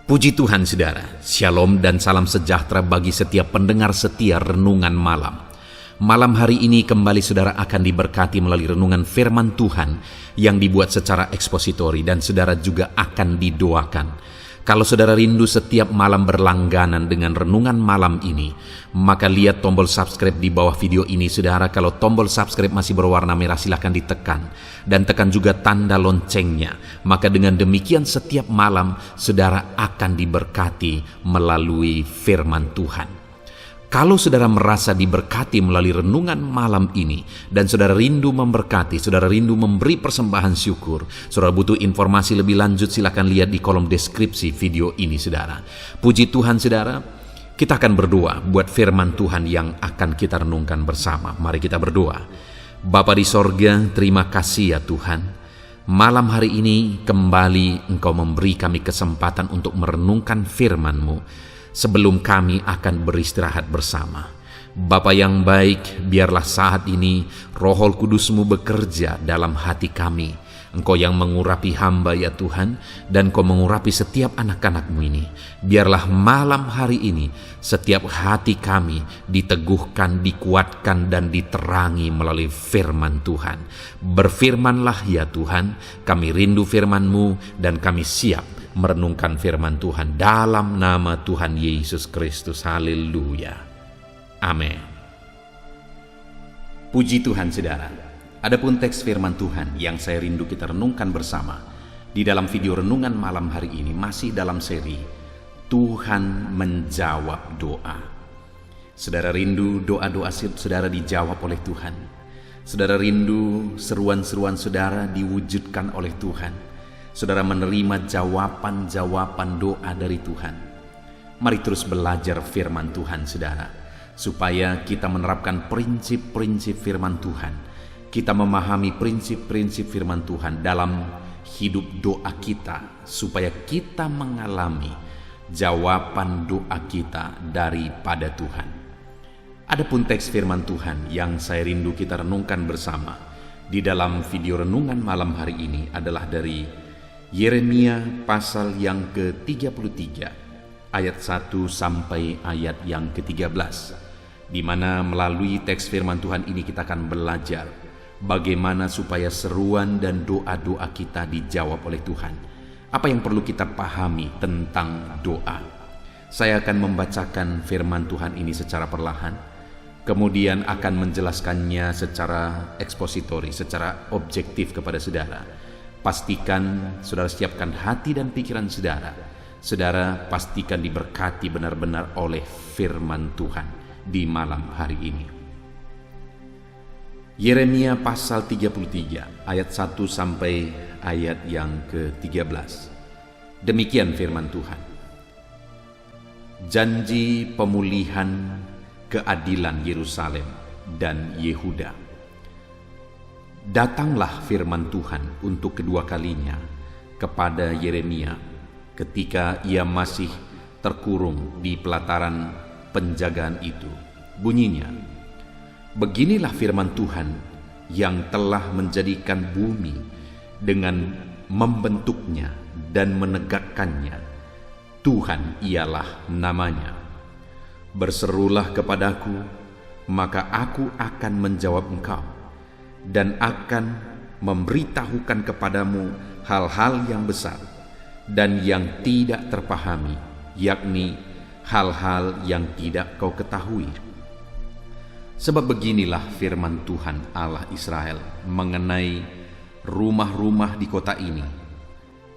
Puji Tuhan saudara, shalom dan salam sejahtera bagi setiap pendengar setia Renungan Malam. Malam hari ini kembali saudara akan diberkati melalui renungan firman Tuhan yang dibuat secara ekspositori dan saudara juga akan didoakan. Kalau saudara rindu setiap malam berlangganan dengan renungan malam ini, maka lihat tombol subscribe di bawah video ini saudara. Kalau tombol subscribe masih berwarna merah silahkan ditekan dan tekan juga tanda loncengnya. Maka dengan demikian setiap malam saudara akan diberkati melalui firman Tuhan. Kalau saudara merasa diberkati melalui renungan malam ini dan saudara rindu memberkati, saudara rindu memberi persembahan syukur, saudara butuh informasi lebih lanjut, silakan lihat di kolom deskripsi video ini saudara. Puji Tuhan saudara, kita akan berdoa buat firman Tuhan yang akan kita renungkan bersama. Mari kita berdoa. Bapa di sorga, terima kasih ya Tuhan. Malam hari ini kembali Engkau memberi kami kesempatan untuk merenungkan firman-Mu. Sebelum kami akan beristirahat bersama. Bapa yang baik, biarlah saat ini Roh Kudus-Mu bekerja dalam hati kami. Engkau yang mengurapi hamba ya Tuhan, dan Engkau mengurapi setiap anak-anak-Mu ini. Biarlah malam hari ini setiap hati kami diteguhkan, dikuatkan, dan diterangi melalui firman Tuhan. Berfirmanlah ya Tuhan, kami rindu firman-Mu dan kami siap merenungkan firman Tuhan dalam nama Tuhan Yesus Kristus. Haleluya. Amin. Puji Tuhan saudara. Adapun teks firman Tuhan yang saya rindu kita renungkan bersama di dalam video renungan malam hari ini masih dalam seri Tuhan menjawab doa. Saudara rindu doa-doa saudara dijawab oleh Tuhan. Saudara rindu seruan-seruan saudara diwujudkan oleh Tuhan. Saudara menerima jawaban-jawaban doa dari Tuhan. Mari terus belajar firman Tuhan saudara, supaya kita menerapkan prinsip-prinsip firman Tuhan. Kita memahami prinsip-prinsip firman Tuhan dalam hidup doa kita, supaya kita mengalami jawaban doa kita daripada Tuhan. Adapun teks firman Tuhan yang saya rindu kita renungkan bersama di dalam video renungan malam hari ini adalah dari Yeremia pasal yang ke-33 ayat 1 sampai ayat yang ke-13, di mana melalui teks firman Tuhan ini kita akan belajar bagaimana supaya seruan dan doa-doa kita dijawab oleh Tuhan. Apa yang perlu kita pahami tentang doa? Saya akan membacakan firman Tuhan ini secara perlahan, kemudian akan menjelaskannya secara ekspositori, secara objektif kepada saudara. Pastikan saudara siapkan hati dan pikiran saudara. Saudara pastikan diberkati benar-benar oleh firman Tuhan di malam hari ini. Yeremia pasal 33 ayat 1 sampai ayat yang ke-13. Demikian firman Tuhan. Janji pemulihan keadilan Yerusalem dan Yehuda. Datanglah firman Tuhan untuk kedua kalinya kepada Yeremia ketika ia masih terkurung di pelataran penjagaan itu. Bunyinya, beginilah firman Tuhan yang telah menjadikan bumi dengan membentuknya dan menegakkannya. Tuhan ialah namanya. Berserulah kepadaku, maka aku akan menjawab engkau dan akan memberitahukan kepadamu hal-hal yang besar dan yang tidak terpahami, yakni hal-hal yang tidak kau ketahui. Sebab beginilah firman Tuhan Allah Israel mengenai rumah-rumah di kota ini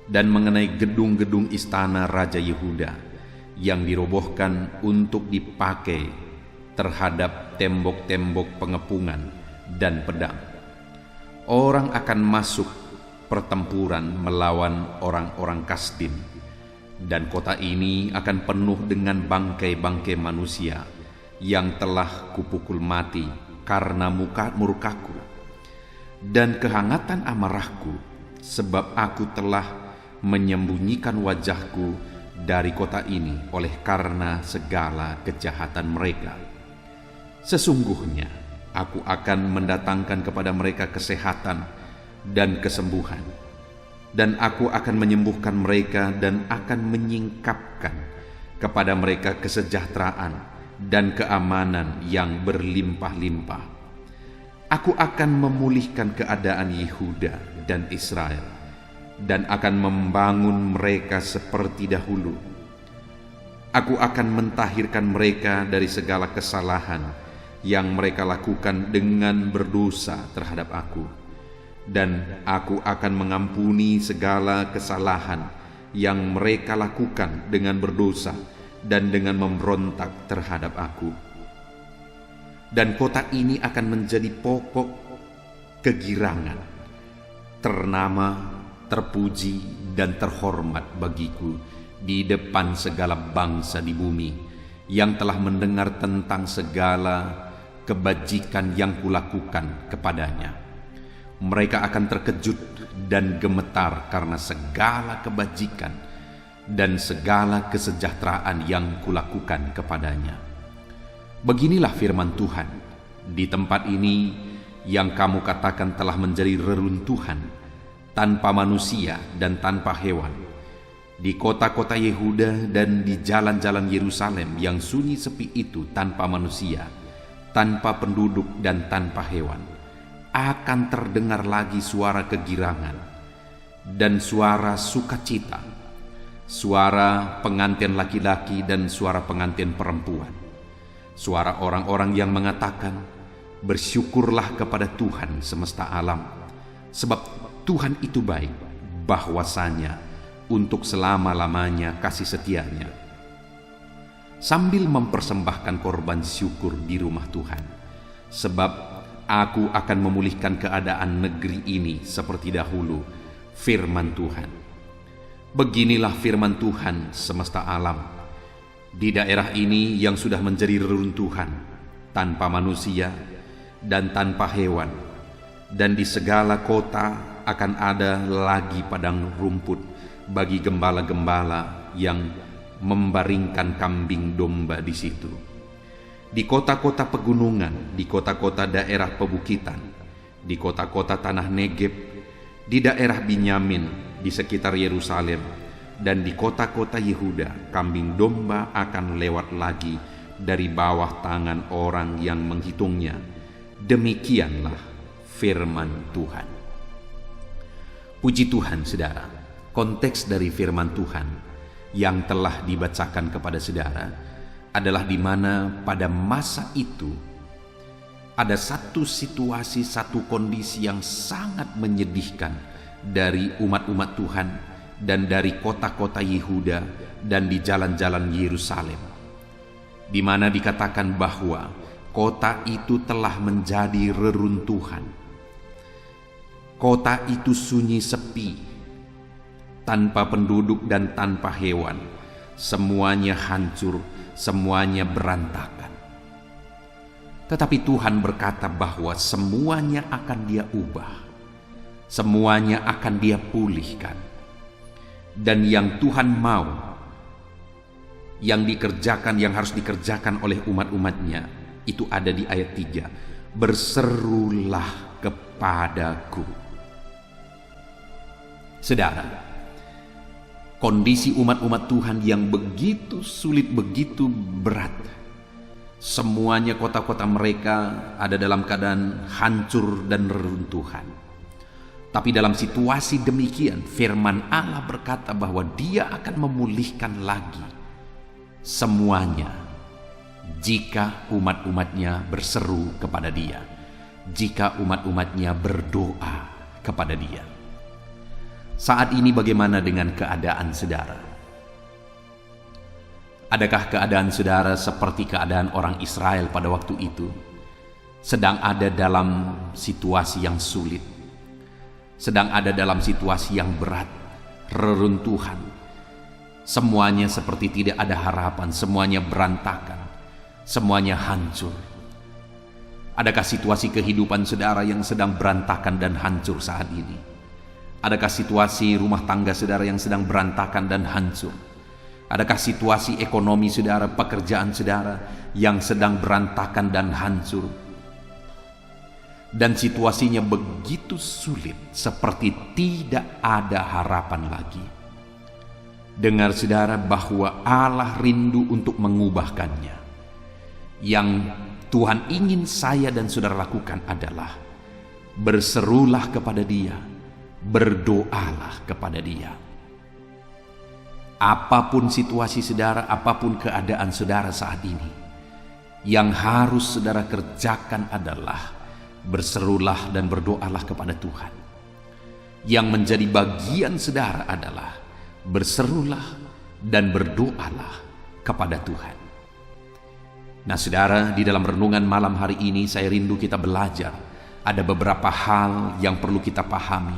dan mengenai gedung-gedung istana Raja Yehuda yang dirobohkan untuk dipakai terhadap tembok-tembok pengepungan dan pedang. Orang akan masuk pertempuran melawan orang-orang Kasdim, dan kota ini akan penuh dengan bangkai-bangkai manusia yang telah kupukul mati karena murkaku dan kehangatan amarahku, sebab aku telah menyembunyikan wajahku dari kota ini oleh karena segala kejahatan mereka. Sesungguhnya aku akan mendatangkan kepada mereka kesehatan dan kesembuhan, Dan aku akan menyembuhkan mereka dan akan menyingkapkan kepada mereka kesejahteraan dan keamanan yang berlimpah-limpah. Aku akan memulihkan keadaan Yehuda dan Israel dan akan membangun mereka seperti dahulu. Aku akan mentahirkan mereka dari segala kesalahan yang mereka lakukan dengan berdosa terhadap aku. Dan aku akan mengampuni segala kesalahan yang mereka lakukan dengan berdosa dan dengan memberontak terhadap aku. Dan kota ini akan menjadi pokok kegirangan, ternama, terpuji, dan terhormat bagiku di depan segala bangsa di bumi yang telah mendengar tentang segala kebajikan yang kulakukan kepadanya. Mereka akan terkejut dan gemetar karena segala kebajikan dan segala kesejahteraan yang kulakukan kepadanya. Beginilah firman Tuhan, di tempat ini yang kamu katakan telah menjadi reruntuhan, tanpa manusia dan tanpa hewan, di kota-kota Yehuda dan di jalan-jalan Yerusalem yang sunyi sepi itu tanpa manusia, tanpa penduduk dan tanpa hewan, akan terdengar lagi suara kegirangan dan suara sukacita, suara pengantin laki-laki dan suara pengantin perempuan, suara orang-orang yang mengatakan, "Bersyukurlah kepada Tuhan semesta alam, sebab Tuhan itu baik, bahwasanya untuk selama-lamanya kasih setianya," sambil mempersembahkan korban syukur di rumah Tuhan. Sebab aku akan memulihkan keadaan negeri ini seperti dahulu, firman Tuhan. Beginilah firman Tuhan semesta alam. Di daerah ini yang sudah menjadi reruntuhan, tanpa manusia dan tanpa hewan, dan di segala kota akan ada lagi padang rumput bagi gembala-gembala yang membaringkan kambing domba di situ. Di kota-kota pegunungan, di kota-kota daerah pebukitan, di kota-kota tanah Negeb, di daerah Binyamin, di sekitar Yerusalem, dan di kota-kota Yehuda, kambing domba akan lewat lagi dari bawah tangan orang yang menghitungnya. Demikianlah firman Tuhan. Puji Tuhan, saudara. Konteks dari firman Tuhan yang telah dibacakan kepada saudara adalah di mana pada masa itu ada satu situasi, satu kondisi yang sangat menyedihkan dari umat-umat Tuhan dan dari kota-kota Yehuda dan di jalan-jalan Yerusalem, di mana dikatakan bahwa kota itu telah menjadi reruntuhan. Kota itu sunyi sepi, tanpa penduduk dan tanpa hewan. Semuanya hancur, semuanya berantakan. Tetapi Tuhan berkata bahwa semuanya akan Dia ubah, semuanya akan Dia pulihkan. Dan yang Tuhan mau, yang dikerjakan, yang harus dikerjakan oleh umat-umatnya, itu ada di ayat 3. Berserulah kepadaku. Saudara, kondisi umat-umat Tuhan yang begitu sulit, begitu berat. Semuanya kota-kota mereka ada dalam keadaan hancur dan reruntuhan. Tapi dalam situasi demikian, firman Allah berkata bahwa Dia akan memulihkan lagi semuanya jika umat-umatnya berseru kepada Dia, jika umat-umatnya berdoa kepada Dia. Saat ini bagaimana dengan keadaan saudara? Adakah keadaan saudara seperti keadaan orang Israel pada waktu itu? Sedang ada dalam situasi yang sulit, sedang ada dalam situasi yang berat, reruntuhan. Semuanya seperti tidak ada harapan, semuanya berantakan, semuanya hancur. Adakah situasi kehidupan saudara yang sedang berantakan dan hancur saat ini? Adakah situasi rumah tangga saudara yang sedang berantakan dan hancur? Adakah situasi ekonomi saudara, pekerjaan saudara yang sedang berantakan dan hancur? dan situasinya begitu sulit, seperti tidak ada harapan lagi. Dengar saudara bahwa Allah rindu untuk mengubahkannya. Yang Tuhan ingin saya dan saudara lakukan adalah berserulah kepada Dia, berdoalah kepada Dia. Apapun situasi saudara, apapun keadaan saudara saat ini, yang harus saudara kerjakan adalah berserulah dan berdoalah kepada Tuhan. Yang menjadi bagian saudara adalah berserulah dan berdoalah kepada Tuhan. Nah saudara, di dalam renungan malam hari ini saya rindu kita belajar. Ada beberapa hal yang perlu kita pahami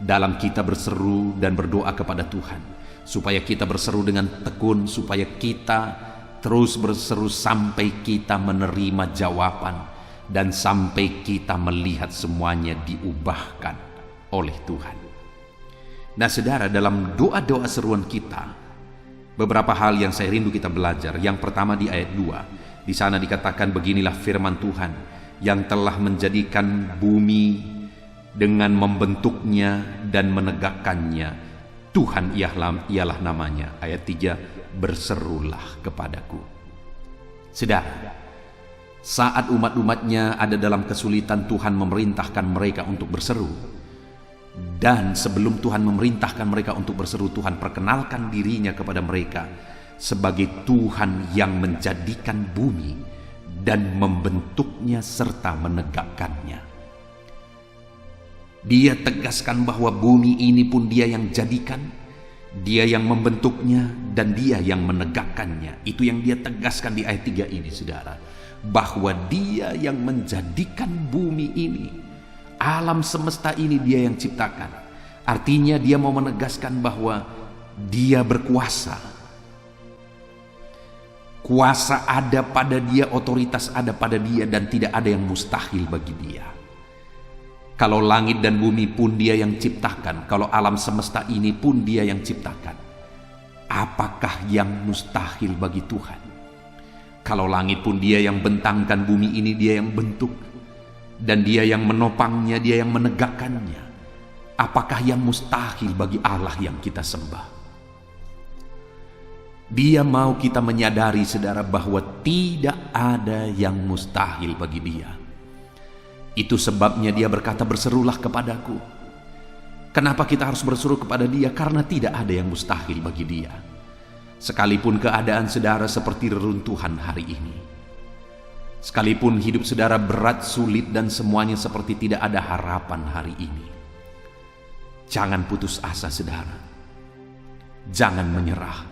dalam kita berseru dan berdoa kepada Tuhan, supaya kita berseru dengan tekun, supaya kita terus berseru sampai kita menerima jawaban dan sampai kita melihat semuanya diubahkan oleh Tuhan. Nah saudara, dalam doa-doa seruan kita, beberapa hal yang saya rindu kita belajar. Yang pertama di ayat 2, di sana dikatakan beginilah firman Tuhan, yang telah menjadikan bumi dengan membentuknya dan menegakkannya, Tuhan ialah namanya. Ayat 3, berserulah kepadaku. Saudara, saat umat-umatnya ada dalam kesulitan, Tuhan memerintahkan mereka untuk berseru. Dan sebelum Tuhan memerintahkan mereka untuk berseru, Tuhan perkenalkan dirinya kepada mereka sebagai Tuhan yang menjadikan bumi dan membentuknya serta menegakkannya. Dia tegaskan bahwa bumi ini pun Dia yang jadikan, Dia yang membentuknya, dan Dia yang menegakkannya. Itu yang Dia tegaskan di ayat 3 ini saudara, bahwa Dia yang menjadikan bumi ini, alam semesta ini Dia yang ciptakan. Artinya Dia mau menegaskan bahwa Dia berkuasa. Kuasa ada pada Dia, otoritas ada pada Dia, dan tidak ada yang mustahil bagi Dia. Kalau langit dan bumi pun Dia yang ciptakan, kalau alam semesta ini pun Dia yang ciptakan, apakah yang mustahil bagi Tuhan? Kalau langit pun Dia yang bentangkan, bumi ini Dia yang bentuk, dan Dia yang menopangnya, Dia yang menegakkannya, apakah yang mustahil bagi Allah yang kita sembah? Dia mau kita menyadari saudara bahwa tidak ada yang mustahil bagi Dia. Itu sebabnya Dia berkata, berserulah kepadaku. Kenapa kita harus berseru kepada Dia? Karena tidak ada yang mustahil bagi Dia. Sekalipun keadaan saudara seperti reruntuhan hari ini, sekalipun hidup saudara berat, sulit, dan semuanya seperti tidak ada harapan hari ini, jangan putus asa saudara. Jangan menyerah.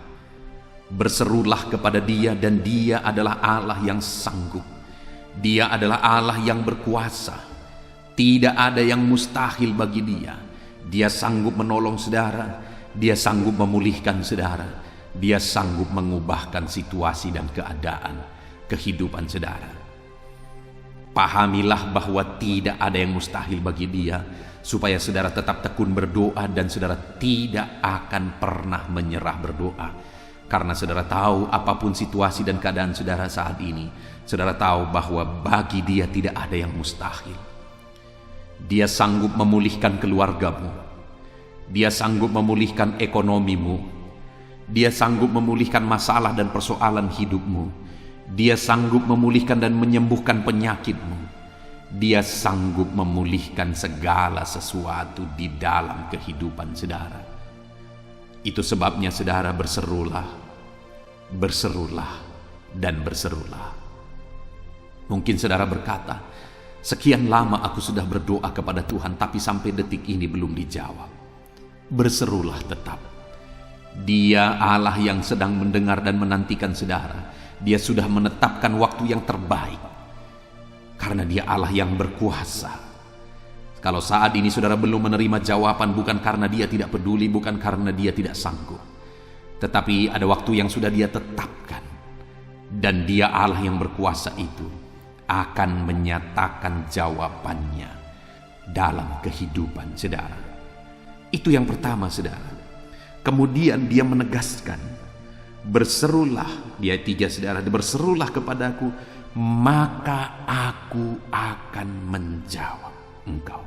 Berserulah kepada Dia, dan Dia adalah Allah yang sanggup. Dia adalah Allah yang berkuasa. Tidak ada yang mustahil bagi Dia. Dia sanggup menolong saudara, Dia sanggup memulihkan saudara, Dia sanggup mengubahkan situasi dan keadaan kehidupan saudara. Pahamilah bahwa tidak ada yang mustahil bagi Dia, supaya saudara tetap tekun berdoa, dan saudara tidak akan pernah menyerah berdoa. Karena saudara tahu apapun situasi dan keadaan saudara saat ini, saudara tahu bahwa bagi Dia tidak ada yang mustahil. Dia sanggup memulihkan keluargamu, Dia sanggup memulihkan ekonomimu, Dia sanggup memulihkan masalah dan persoalan hidupmu, Dia sanggup memulihkan dan menyembuhkan penyakitmu, Dia sanggup memulihkan segala sesuatu di dalam kehidupan saudara. Itu sebabnya saudara berserulah, berserulah, dan berserulah. Mungkin saudara berkata, sekian lama aku sudah berdoa kepada Tuhan, tapi sampai detik ini belum dijawab. Berserulah tetap. Dia Allah yang sedang mendengar dan menantikan saudara. Dia sudah menetapkan waktu yang terbaik, karena Dia Allah yang berkuasa. Kalau saat ini saudara belum menerima jawaban, bukan karena Dia tidak peduli, bukan karena Dia tidak sanggup, tetapi ada waktu yang sudah Dia tetapkan, dan Dia Allah yang berkuasa itu akan menyatakan jawabannya dalam kehidupan saudara. Itu yang pertama saudara. Kemudian Dia menegaskan Berserulah, di ayat 3 saudara, berserulah kepadaku, maka aku akan menjawab engkau.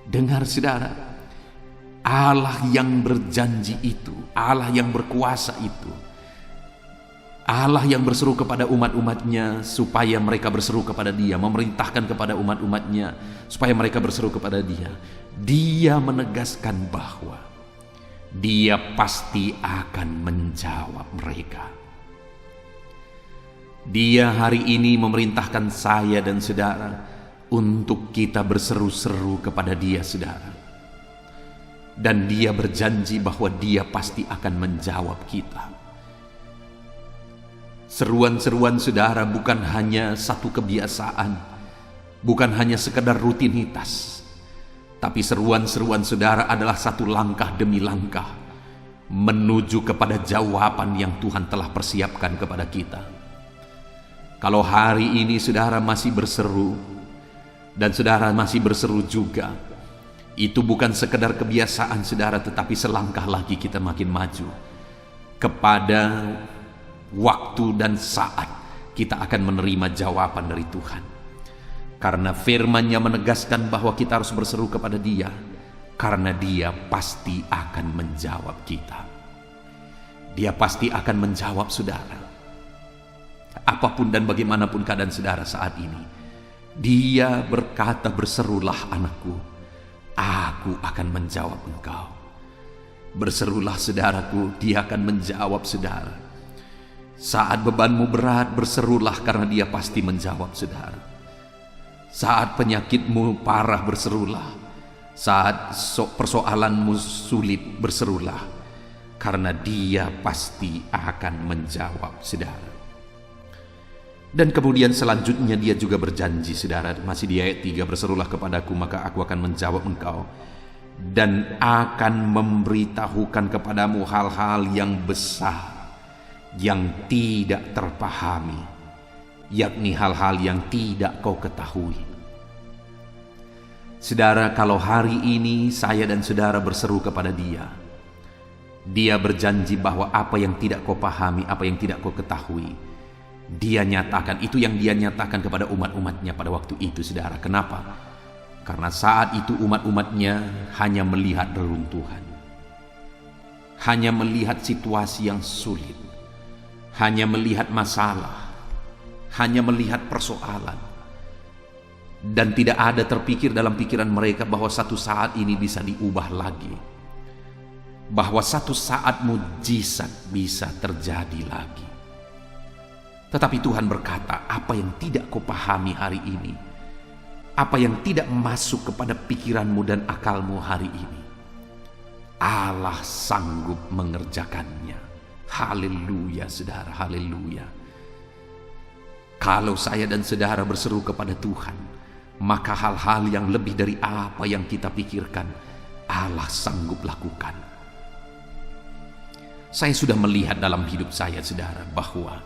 Dengar saudara, Allah yang berjanji itu, Allah yang berkuasa itu, Allah yang berseru kepada umat-umatnya supaya mereka berseru kepada Dia, memerintahkan kepada umat-umatnya supaya mereka berseru kepada Dia. Dia menegaskan bahwa Dia pasti akan menjawab mereka. Dia hari ini memerintahkan saya dan saudara untuk kita berseru-seru kepada Dia, saudara. Dan Dia berjanji bahwa Dia pasti akan menjawab kita. Seruan-seruan saudara bukan hanya satu kebiasaan, bukan hanya sekedar rutinitas, tapi seruan-seruan saudara adalah satu langkah demi langkah menuju kepada jawaban yang Tuhan telah persiapkan kepada kita. Kalau hari ini saudara masih berseru, dan saudara masih berseru juga, itu bukan sekedar kebiasaan saudara, tetapi selangkah lagi kita makin maju kepada waktu dan saat kita akan menerima jawaban dari Tuhan. Karena firman-Nya menegaskan bahwa kita harus berseru kepada Dia, karena Dia pasti akan menjawab kita. Dia pasti akan menjawab saudara. Apapun dan bagaimanapun keadaan saudara saat ini, Dia berkata, berserulah anakku, aku akan menjawab engkau. Berserulah saudaraku, Dia akan menjawab saudara. Saat bebanmu berat, berserulah karena Dia pasti menjawab saudara. Saat penyakitmu parah, berserulah. Saat persoalanmu sulit, berserulah karena Dia pasti akan menjawab saudara. Dan kemudian selanjutnya Dia juga berjanji saudara, masih di ayat 3, berserulah kepadaku maka aku akan menjawab engkau dan akan memberitahukan kepadamu hal-hal yang besar yang tidak terpahami, yakni hal-hal yang tidak kau ketahui. Saudara, kalau hari ini saya dan saudara berseru kepada Dia, Dia berjanji bahwa apa yang tidak kau pahami, apa yang tidak kau ketahui, Dia nyatakan. Itu yang Dia nyatakan kepada umat-umatnya pada waktu itu saudara. Kenapa? Karena saat itu umat-umatnya hanya melihat reruntuhan, hanya melihat situasi yang sulit, hanya melihat masalah, hanya melihat persoalan, dan tidak ada terpikir dalam pikiran mereka bahwa satu saat ini bisa diubah lagi, bahwa satu saat mujizat bisa terjadi lagi. Tetapi Tuhan berkata, apa yang tidak kau pahami hari ini, apa yang tidak masuk kepada pikiranmu dan akalmu hari ini, Allah sanggup mengerjakannya. Haleluya saudara, haleluya. Kalau saya dan saudara berseru kepada Tuhan, maka hal-hal yang lebih dari apa yang kita pikirkan, Allah sanggup lakukan. Saya sudah melihat dalam hidup saya saudara, bahwa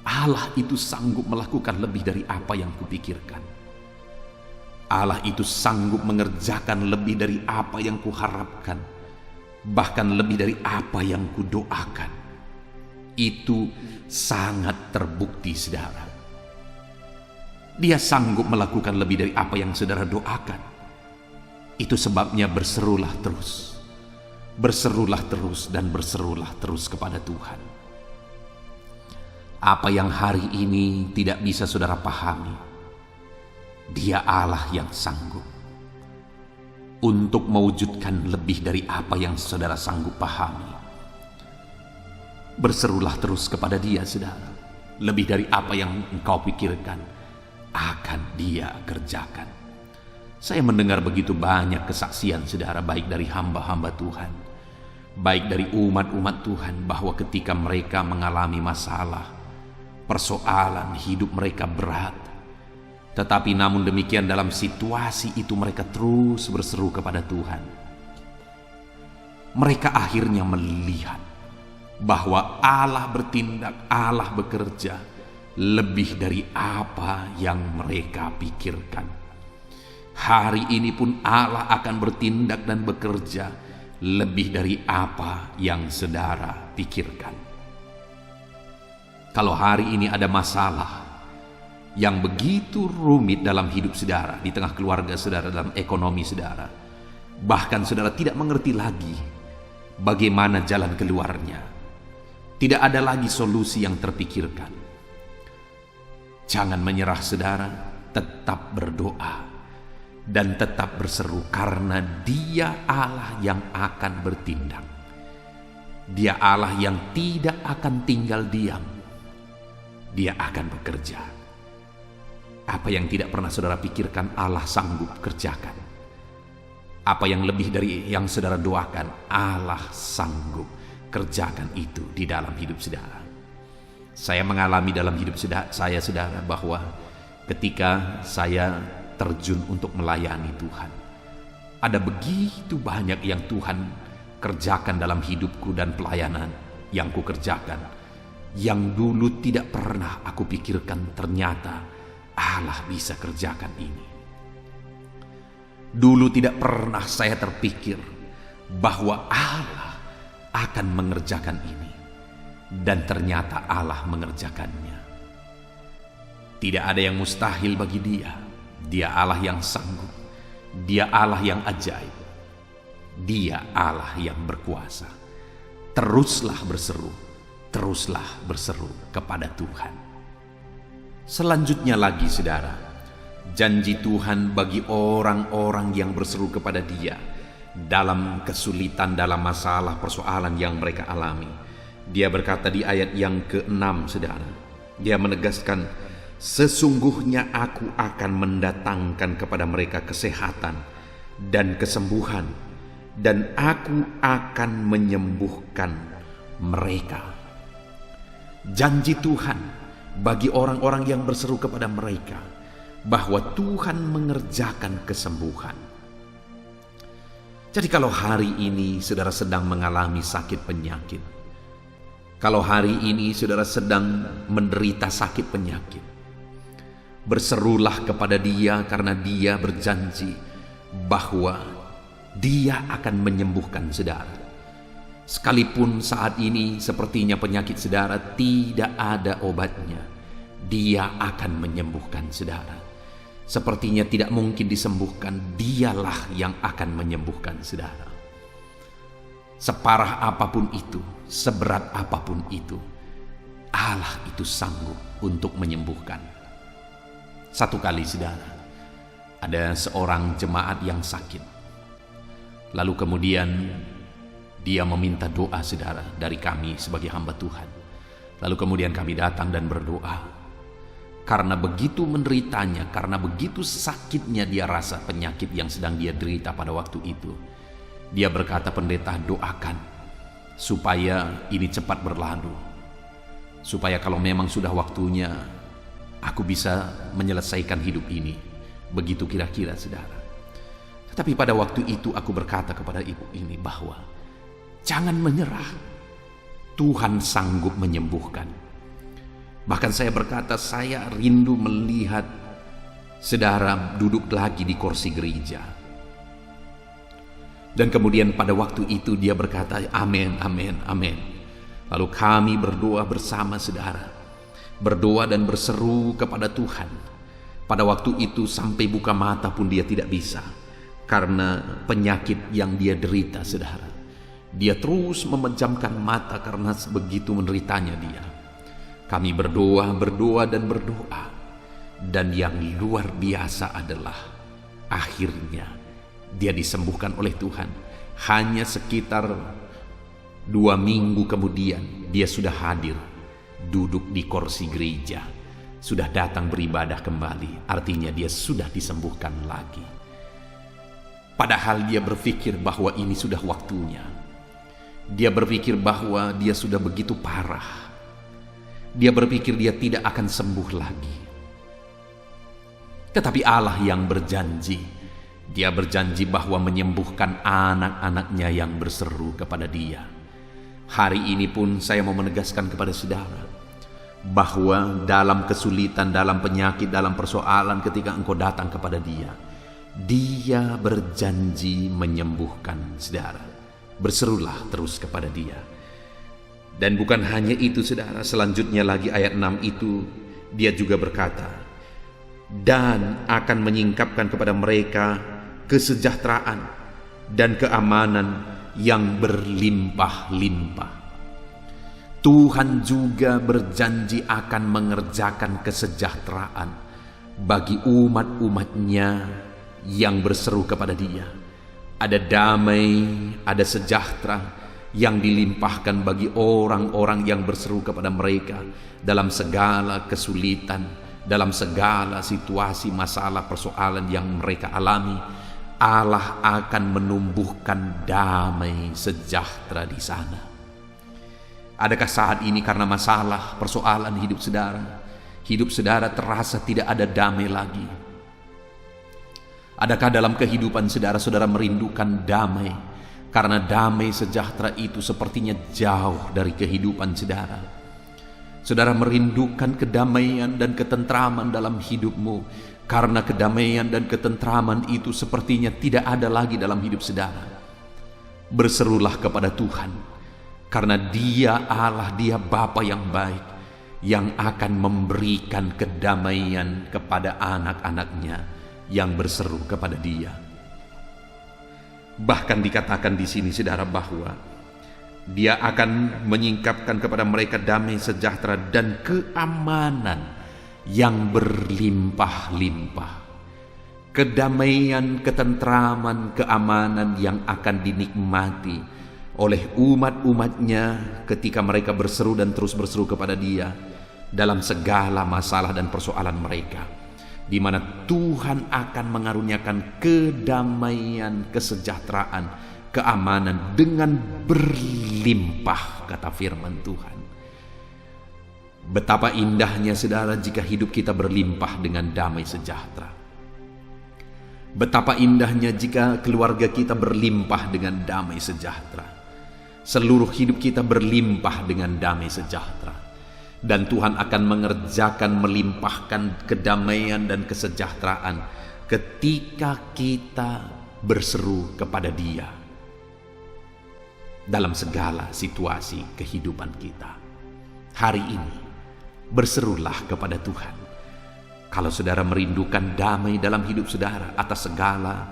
Allah itu sanggup melakukan lebih dari apa yang kupikirkan. Allah itu sanggup mengerjakan lebih dari apa yang kuharapkan, bahkan lebih dari apa yang kudoakan. Itu sangat terbukti saudara. Dia sanggup melakukan lebih dari apa yang saudara doakan. Itu sebabnya berserulah terus, berserulah terus, dan berserulah terus kepada Tuhan. Apa yang hari ini tidak bisa saudara pahami, Dia Allah yang sanggup untuk mewujudkan lebih dari apa yang saudara sanggup pahami. Berserulah terus kepada Dia saudara. Lebih dari apa yang engkau pikirkan akan Dia kerjakan. Saya mendengar begitu banyak kesaksian saudara, baik dari hamba-hamba Tuhan, baik dari umat-umat Tuhan, bahwa ketika mereka mengalami masalah, persoalan hidup mereka berat, tetapi namun demikian dalam situasi itu mereka terus berseru kepada Tuhan. Mereka akhirnya melihat bahwa Allah bertindak, Allah bekerja lebih dari apa yang mereka pikirkan. Hari ini pun Allah akan bertindak dan bekerja lebih dari apa yang saudara pikirkan. Kalau hari ini ada masalah yang begitu rumit dalam hidup saudara, di tengah keluarga saudara, dalam ekonomi saudara, bahkan saudara tidak mengerti lagi bagaimana jalan keluarnya, tidak ada lagi solusi yang terpikirkan, jangan menyerah saudara, tetap berdoa dan tetap berseru, karena Dia Allah yang akan bertindak. Dia Allah yang tidak akan tinggal diam. Dia akan bekerja. Apa yang tidak pernah saudara pikirkan, Allah sanggup kerjakan. Apa yang lebih dari yang saudara doakan, Allah sanggup kerjakan itu di dalam hidup saudara. Saya mengalami dalam hidup saya saudara, bahwa ketika saya terjun untuk melayani Tuhan, ada begitu banyak yang Tuhan kerjakan dalam hidupku dan pelayanan yang ku kerjakan, yang dulu tidak pernah aku pikirkan ternyata Allah bisa kerjakan ini. Dulu tidak pernah saya terpikir bahwa Allah akan mengerjakan ini, dan ternyata Allah mengerjakannya. Tidak ada yang mustahil bagi Dia. Dia Allah yang sanggup. Dia Allah yang ajaib. Dia Allah yang berkuasa. Teruslah berseru, teruslah berseru kepada Tuhan. Selanjutnya lagi saudara, janji Tuhan bagi orang-orang yang berseru kepada Dia dalam kesulitan, dalam masalah, persoalan yang mereka alami. Dia berkata di ayat yang ke-6 saudara, Dia menegaskan, sesungguhnya aku akan mendatangkan kepada mereka kesehatan dan kesembuhan, dan aku akan menyembuhkan mereka. Janji Tuhan bagi orang-orang yang berseru kepada mereka, bahwa Tuhan mengerjakan kesembuhan. Jadi kalau hari ini saudara sedang mengalami sakit penyakit, kalau hari ini saudara sedang menderita sakit penyakit, berserulah kepada Dia, karena Dia berjanji bahwa Dia akan menyembuhkan saudara. Sekalipun saat ini sepertinya penyakit saudara tidak ada obatnya, Dia akan menyembuhkan saudara. Sepertinya tidak mungkin disembuhkan, Dialah yang akan menyembuhkan saudara. Separah apapun itu, seberat apapun itu, Allah itu sanggup untuk menyembuhkan. Satu kali saudara, ada seorang jemaat yang sakit. Lalu kemudian dia meminta doa saudara dari kami sebagai hamba Tuhan. Lalu kemudian kami datang dan berdoa. Karena begitu menderitanya, karena begitu sakitnya dia rasa penyakit yang sedang dia derita pada waktu itu, dia berkata, pendeta, doakan supaya ini cepat berlalu, supaya kalau memang sudah waktunya aku bisa menyelesaikan hidup ini. Begitu kira-kira saudara. Tetapi pada waktu itu aku berkata kepada ibu ini bahwa jangan menyerah, Tuhan sanggup menyembuhkan. Bahkan saya berkata, saya rindu melihat saudara duduk lagi di kursi gereja. Dan kemudian pada waktu itu dia berkata, amin, amin, amin. Lalu kami berdoa bersama saudara, berdoa dan berseru kepada Tuhan. Pada waktu itu sampai buka mata pun dia tidak bisa, karena penyakit yang dia derita saudara. Dia terus memejamkan mata karena begitu menderitanya dia. Kami berdoa dan berdoa. Dan yang luar biasa adalah akhirnya dia disembuhkan oleh Tuhan. Hanya sekitar 2 minggu kemudian dia sudah hadir, duduk di kursi gereja, sudah datang beribadah kembali. Artinya dia sudah disembuhkan lagi. Padahal dia berpikir bahwa ini sudah waktunya. Dia berpikir bahwa dia sudah begitu parah. Dia berpikir dia tidak akan sembuh lagi. Tetapi Allah yang berjanji, Dia berjanji bahwa menyembuhkan anak-anaknya yang berseru kepada Dia. Hari ini pun saya mau menegaskan kepada saudara bahwa dalam kesulitan, dalam penyakit, dalam persoalan, ketika engkau datang kepada Dia, Dia berjanji menyembuhkan saudara. berserulah terus kepada Dia. Dan bukan hanya itu saudara, selanjutnya lagi ayat 6 itu Dia juga berkata, dan akan menyingkapkan kepada mereka kesejahteraan dan keamanan yang berlimpah-limpah. Tuhan juga berjanji akan mengerjakan kesejahteraan bagi umat-umatnya yang berseru kepada Dia. Ada damai, ada sejahtera yang dilimpahkan bagi orang-orang yang berseru kepada mereka dalam segala kesulitan, dalam segala situasi, masalah, persoalan yang mereka alami. Allah akan menumbuhkan damai sejahtera di sana. Adakah saat ini karena masalah, persoalan hidup saudara terasa tidak ada damai lagi? Adakah dalam kehidupan saudara merindukan damai? Karena damai sejahtera itu sepertinya jauh dari kehidupan saudara. Saudara merindukan kedamaian dan ketentraman dalam hidupmu, karena kedamaian dan ketentraman itu sepertinya tidak ada lagi dalam hidup saudara. Berserulah kepada Tuhan, karena Dia Allah, Dia Bapa yang baik, yang akan memberikan kedamaian kepada anak-anaknya yang berseru kepada Dia. Bahkan dikatakan di sini saudara bahwa Dia akan menyingkapkan kepada mereka damai sejahtera dan keamanan yang berlimpah-limpah. Kedamaian, ketentraman, keamanan yang akan dinikmati oleh umat-umatnya ketika mereka berseru dan terus berseru kepada Dia dalam segala masalah dan persoalan mereka, di mana Tuhan akan mengaruniakan kedamaian, kesejahteraan, keamanan dengan berlimpah, kata firman Tuhan. Betapa indahnya saudara jika hidup kita berlimpah dengan damai sejahtera. Betapa indahnya jika keluarga kita berlimpah dengan damai sejahtera. Seluruh hidup kita berlimpah dengan damai sejahtera. Dan Tuhan akan mengerjakan, melimpahkan kedamaian dan kesejahteraan ketika kita berseru kepada Dia dalam segala situasi kehidupan kita. Hari ini berserulah kepada Tuhan. Kalau saudara merindukan damai dalam hidup saudara atas segala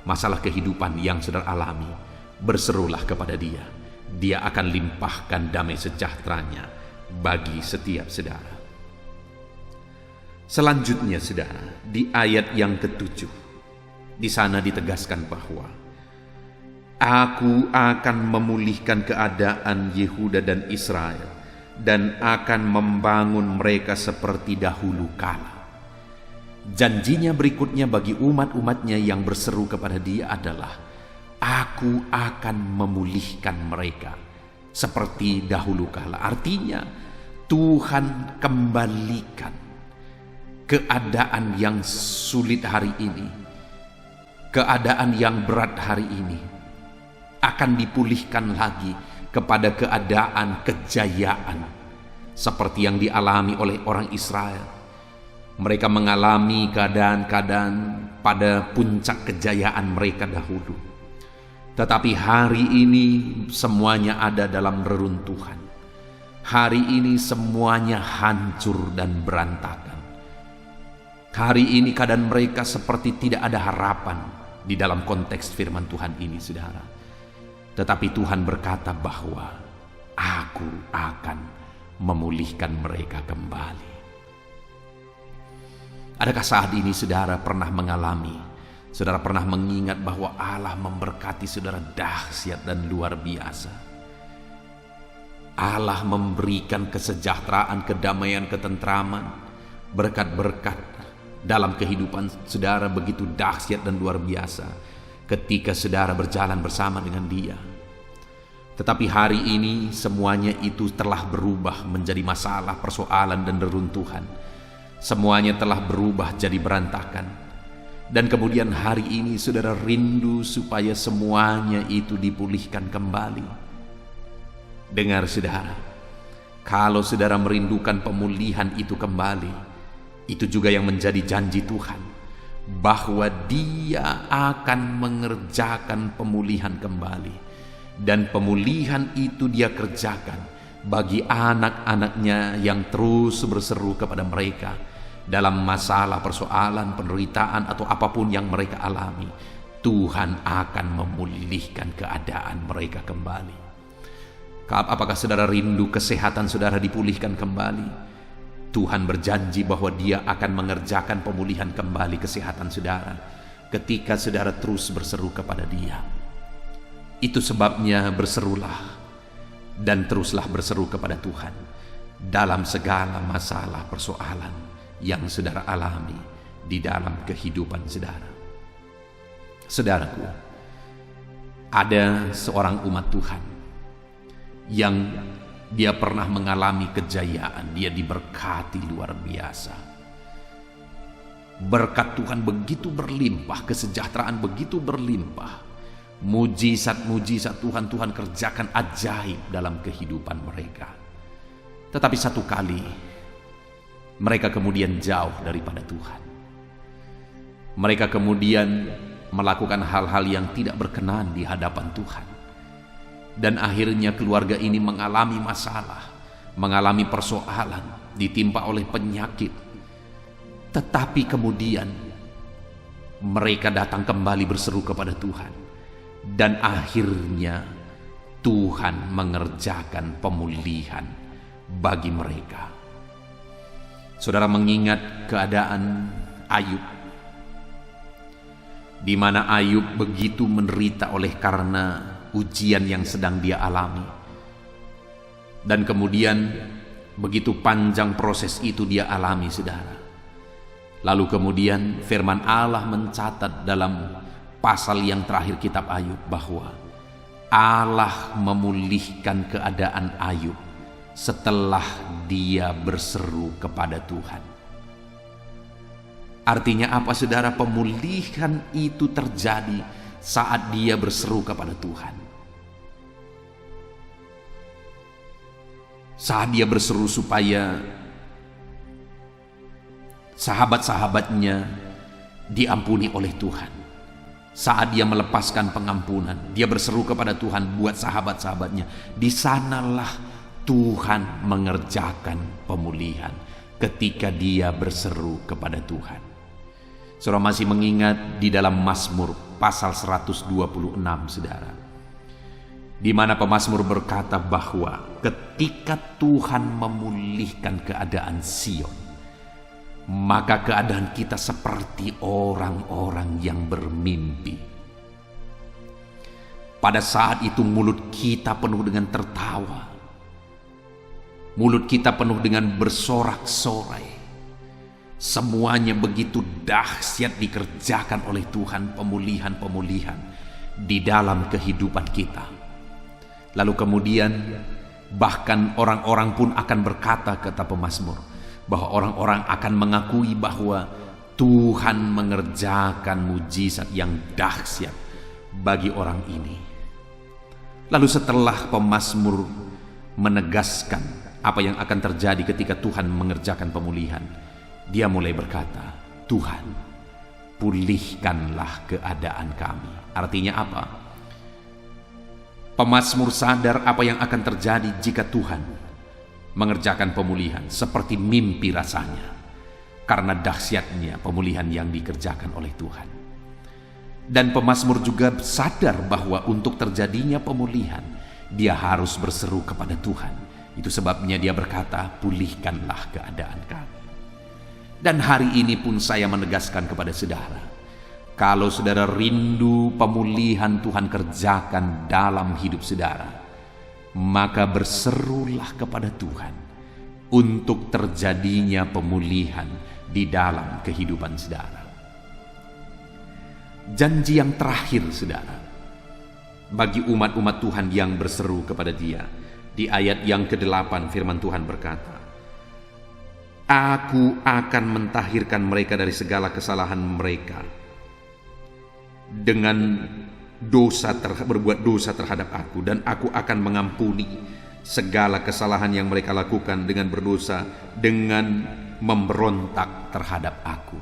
masalah kehidupan yang saudara alami, berserulah kepada Dia. Dia akan limpahkan damai sejahteranya bagi setiap saudara. Selanjutnya saudara, di ayat yang ke-7, di sana ditegaskan bahwa Aku akan memulihkan keadaan Yehuda dan Israel dan akan membangun mereka seperti dahulu kala. Janjinya berikutnya bagi umat-umatnya yang berseru kepada Dia adalah, Aku akan memulihkan mereka seperti dahulu kala. Artinya Tuhan kembalikan keadaan yang sulit hari ini, keadaan yang berat hari ini akan dipulihkan lagi kepada keadaan kejayaan seperti yang dialami oleh orang Israel. Mereka mengalami keadaan-keadaan pada puncak kejayaan mereka dahulu, tetapi hari ini semuanya ada dalam reruntuhan. Hari ini semuanya hancur dan berantakan. Hari ini keadaan mereka seperti tidak ada harapan di dalam konteks firman Tuhan ini, saudara. Tetapi Tuhan berkata bahwa Aku akan memulihkan mereka kembali. Adakah saat ini saudara pernah mengalami, saudara pernah mengingat bahwa Allah memberkati saudara dahsyat dan luar biasa? Allah memberikan kesejahteraan, kedamaian, ketentraman, berkat-berkat dalam kehidupan saudara begitu dahsyat dan luar biasa ketika saudara berjalan bersama dengan Dia. Tetapi hari ini semuanya itu telah berubah menjadi masalah, persoalan dan reruntuhan. Semuanya telah berubah jadi berantakan. Dan kemudian hari ini saudara rindu supaya semuanya itu dipulihkan kembali. Dengar saudara, kalau saudara merindukan pemulihan itu kembali, itu juga yang menjadi janji Tuhan, bahwa Dia akan mengerjakan pemulihan kembali. Dan pemulihan itu Dia kerjakan bagi anak-anaknya yang terus berseru kepada mereka dalam masalah, persoalan, penderitaan atau apapun yang mereka alami. Tuhan akan memulihkan keadaan mereka kembali. Apakah saudara rindu kesehatan saudara dipulihkan kembali? Tuhan berjanji bahwa Dia akan mengerjakan pemulihan kembali kesehatan saudara ketika saudara terus berseru kepada Dia. Itu sebabnya berserulah dan teruslah berseru kepada Tuhan dalam segala masalah persoalan yang saudara alami di dalam kehidupan saudara. Saudaraku, ada seorang umat Tuhan yang dia pernah mengalami kejayaan, dia diberkati luar biasa. Berkat Tuhan begitu berlimpah, kesejahteraan begitu berlimpah. Mujizat-mujizat Tuhan kerjakan ajaib dalam kehidupan mereka. Tetapi satu kali mereka kemudian jauh daripada Tuhan. Mereka kemudian melakukan hal-hal yang tidak berkenan di hadapan Tuhan. Dan akhirnya keluarga ini mengalami masalah, mengalami persoalan, ditimpa oleh penyakit. Tetapi kemudian mereka datang kembali berseru kepada Tuhan. Dan akhirnya Tuhan mengerjakan pemulihan bagi mereka. Saudara mengingat keadaan Ayub, di mana Ayub begitu menderita oleh karena ujian yang sedang dia alami. Dan kemudian begitu panjang proses itu dia alami, saudara. Lalu kemudian firman Allah mencatat dalam pasal yang terakhir kitab Ayub bahwa Allah memulihkan keadaan Ayub setelah dia berseru kepada Tuhan. Artinya apa, saudara? Pemulihan itu terjadi saat dia berseru kepada Tuhan. Saat dia berseru supaya sahabat-sahabatnya diampuni oleh Tuhan. Saat dia melepaskan pengampunan, dia berseru kepada Tuhan buat sahabat-sahabatnya. Di sanalah Tuhan mengerjakan pemulihan ketika dia berseru kepada Tuhan. Saudara masih mengingat di dalam Mazmur pasal 126, saudara, di mana pemazmur berkata bahwa ketika Tuhan memulihkan keadaan Sion, maka keadaan kita seperti orang-orang yang bermimpi. Pada saat itu mulut kita penuh dengan tertawa, mulut kita penuh dengan bersorak-sorai. Semuanya begitu dahsyat dikerjakan oleh Tuhan, pemulihan-pemulihan di dalam kehidupan kita. Lalu kemudian bahkan orang-orang pun akan berkata, kata pemazmur, bahwa orang-orang akan mengakui bahwa Tuhan mengerjakan mujizat yang dahsyat bagi orang ini. Lalu setelah pemazmur menegaskan apa yang akan terjadi ketika Tuhan mengerjakan pemulihan, dia mulai berkata, Tuhan, pulihkanlah keadaan kami. Artinya apa? Pemazmur sadar apa yang akan terjadi jika Tuhan mengerjakan pemulihan, seperti mimpi rasanya, karena dahsyatnya pemulihan yang dikerjakan oleh Tuhan. Dan pemazmur juga sadar bahwa untuk terjadinya pemulihan, dia harus berseru kepada Tuhan. Itu sebabnya dia berkata, pulihkanlah keadaan kami. Dan hari ini pun saya menegaskan kepada saudara, kalau saudara rindu pemulihan Tuhan kerjakan dalam hidup saudara, maka berserulah kepada Tuhan untuk terjadinya pemulihan di dalam kehidupan saudara. Janji yang terakhir, saudara, bagi umat-umat Tuhan yang berseru kepada Dia, di ayat yang ke-8 firman Tuhan berkata, Aku akan mentahirkan mereka dari segala kesalahan mereka dengan berbuat dosa terhadap aku, dan aku akan mengampuni segala kesalahan yang mereka lakukan dengan berdosa, dengan memberontak terhadap aku.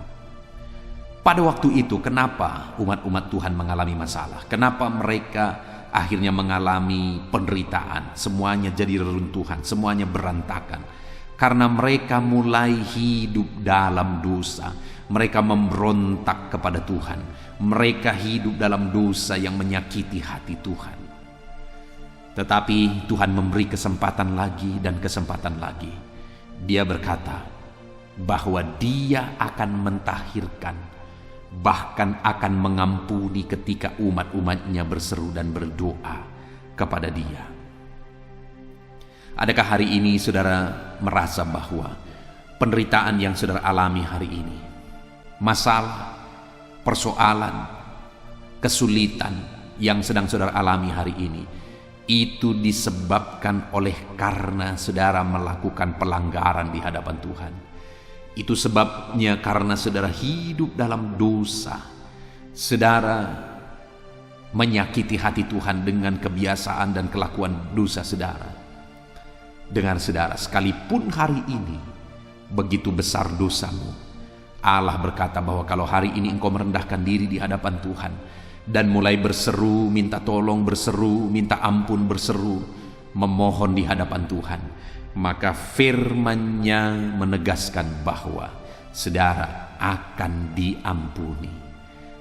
Pada waktu itu, kenapa umat-umat Tuhan mengalami masalah? Kenapa mereka akhirnya mengalami penderitaan, semuanya jadi reruntuhan, semuanya berantakan. Karena mereka mulai hidup dalam dosa, mereka memberontak kepada Tuhan, mereka hidup dalam dosa yang menyakiti hati Tuhan. Tetapi Tuhan memberi kesempatan lagi dan kesempatan lagi. Dia berkata bahwa Dia akan mentahirkan, bahkan akan mengampuni ketika umat-umatnya berseru dan berdoa kepada Dia. Adakah hari ini saudara merasa bahwa penderitaan yang saudara alami hari ini, masalah, persoalan, kesulitan yang sedang saudara alami hari ini, itu disebabkan oleh karena saudara melakukan pelanggaran di hadapan Tuhan? Itu sebabnya karena saudara hidup dalam dosa, saudara menyakiti hati Tuhan dengan kebiasaan dan kelakuan dosa saudara. Dengar saudara, sekalipun hari ini begitu besar dosamu, Allah berkata bahwa kalau hari ini engkau merendahkan diri di hadapan Tuhan dan mulai berseru, minta tolong, berseru, minta ampun, berseru, memohon di hadapan Tuhan, maka firman-Nya menegaskan bahwa saudara akan diampuni,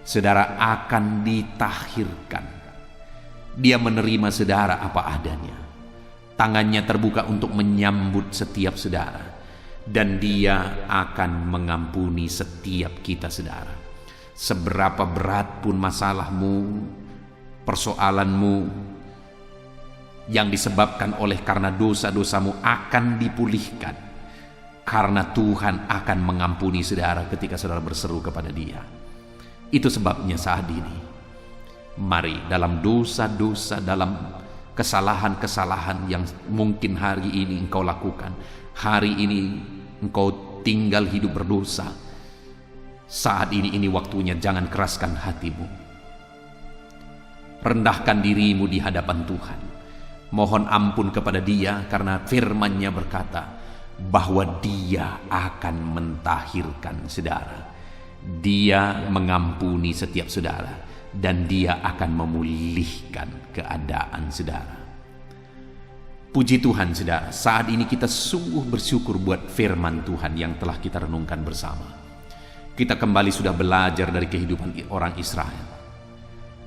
saudara akan ditahirkan. Dia menerima saudara apa adanya. Tangannya terbuka untuk menyambut setiap saudara, dan Dia akan mengampuni setiap kita saudara. Seberapa berat pun masalahmu, persoalanmu yang disebabkan oleh karena dosa-dosamu akan dipulihkan, karena Tuhan akan mengampuni saudara ketika saudara berseru kepada Dia. Itu sebabnya saat ini, mari dalam dosa-dosa, dalam kesalahan-kesalahan yang mungkin hari ini engkau lakukan, hari ini engkau tinggal hidup berdosa, saat ini waktunya jangan keraskan hatimu. Rendahkan dirimu di hadapan Tuhan, mohon ampun kepada Dia, karena firman-Nya berkata bahwa Dia akan mentahirkan saudara, Dia mengampuni setiap saudara, dan Dia akan memulihkan keadaan saudara. Puji Tuhan saudara, saat ini kita sungguh bersyukur buat firman Tuhan yang telah kita renungkan bersama. Kita kembali sudah belajar dari kehidupan orang Israel,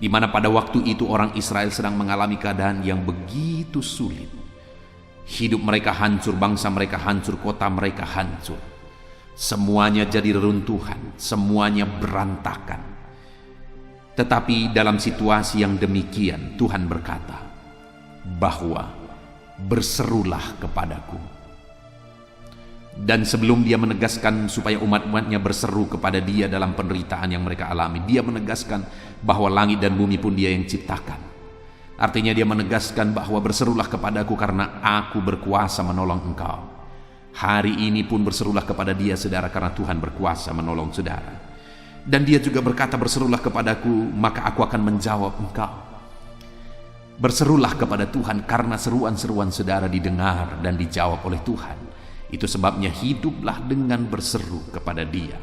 di mana pada waktu itu orang Israel sedang mengalami keadaan yang begitu sulit. Hidup mereka hancur, bangsa mereka hancur, kota mereka hancur. Semuanya jadi reruntuhan, semuanya berantakan. Tetapi dalam situasi yang demikian, Tuhan berkata bahwa berserulah kepadaku. Dan sebelum Dia menegaskan supaya umat-umatnya berseru kepada Dia dalam penderitaan yang mereka alami, Dia menegaskan bahwa langit dan bumi pun Dia yang ciptakan. Artinya Dia menegaskan bahwa berserulah kepadaku karena aku berkuasa menolong engkau. Hari ini pun berserulah kepada Dia saudara, karena Tuhan berkuasa menolong saudara. Dan Dia juga berkata, berserulah kepadaku maka aku akan menjawab engkau. Berserulah kepada Tuhan karena seruan-seruan saudara didengar dan dijawab oleh Tuhan. Itu sebabnya hiduplah dengan berseru kepada Dia.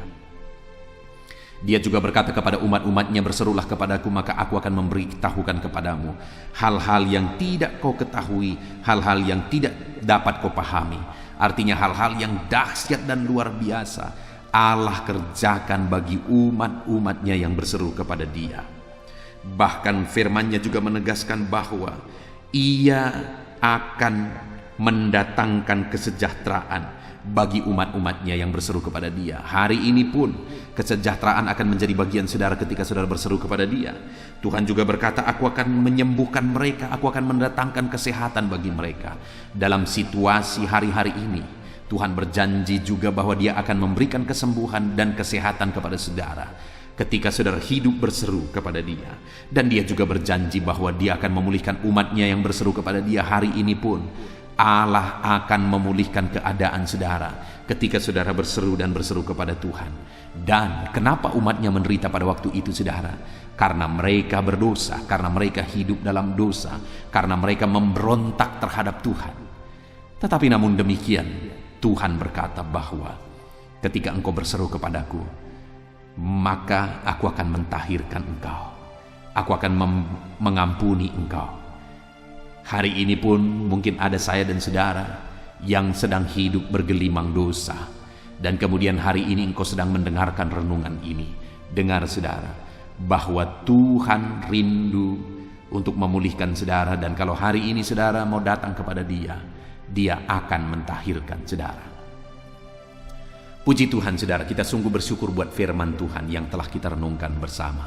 Dia juga berkata kepada umat-umatnya, berserulah kepadaku maka aku akan memberitahukan kepadamu hal-hal yang tidak kau ketahui, hal-hal yang tidak dapat kau pahami. Artinya hal-hal yang dahsyat dan luar biasa Allah kerjakan bagi umat-umatnya yang berseru kepada Dia. Bahkan firman-Nya juga menegaskan bahwa Ia akan mendatangkan kesejahteraan bagi umat-umatnya yang berseru kepada Dia. Hari ini pun kesejahteraan akan menjadi bagian saudara ketika saudara berseru kepada Dia. Tuhan juga berkata, aku akan menyembuhkan mereka, aku akan mendatangkan kesehatan bagi mereka. Dalam situasi hari-hari ini, Tuhan berjanji juga bahwa Dia akan memberikan kesembuhan dan kesehatan kepada saudara ketika saudara hidup berseru kepada Dia. Dan Dia juga berjanji bahwa Dia akan memulihkan umatnya yang berseru kepada Dia. Hari ini pun Allah akan memulihkan keadaan saudara ketika saudara berseru dan berseru kepada Tuhan. Dan kenapa umatnya menderita pada waktu itu saudara? Karena mereka berdosa, karena mereka hidup dalam dosa, karena mereka memberontak terhadap Tuhan. Tetapi namun demikian, Tuhan berkata bahwa ketika engkau berseru kepadaku, maka aku akan mentahirkan engkau. Aku akan mengampuni engkau. Hari ini pun mungkin ada saya dan saudara yang sedang hidup bergelimang dosa, dan kemudian hari ini engkau sedang mendengarkan renungan ini. Dengar saudara, bahwa Tuhan rindu untuk memulihkan saudara, dan kalau hari ini saudara mau datang kepada Dia akan mentahirkan saudara. Puji Tuhan saudara, kita sungguh bersyukur buat firman Tuhan yang telah kita renungkan bersama.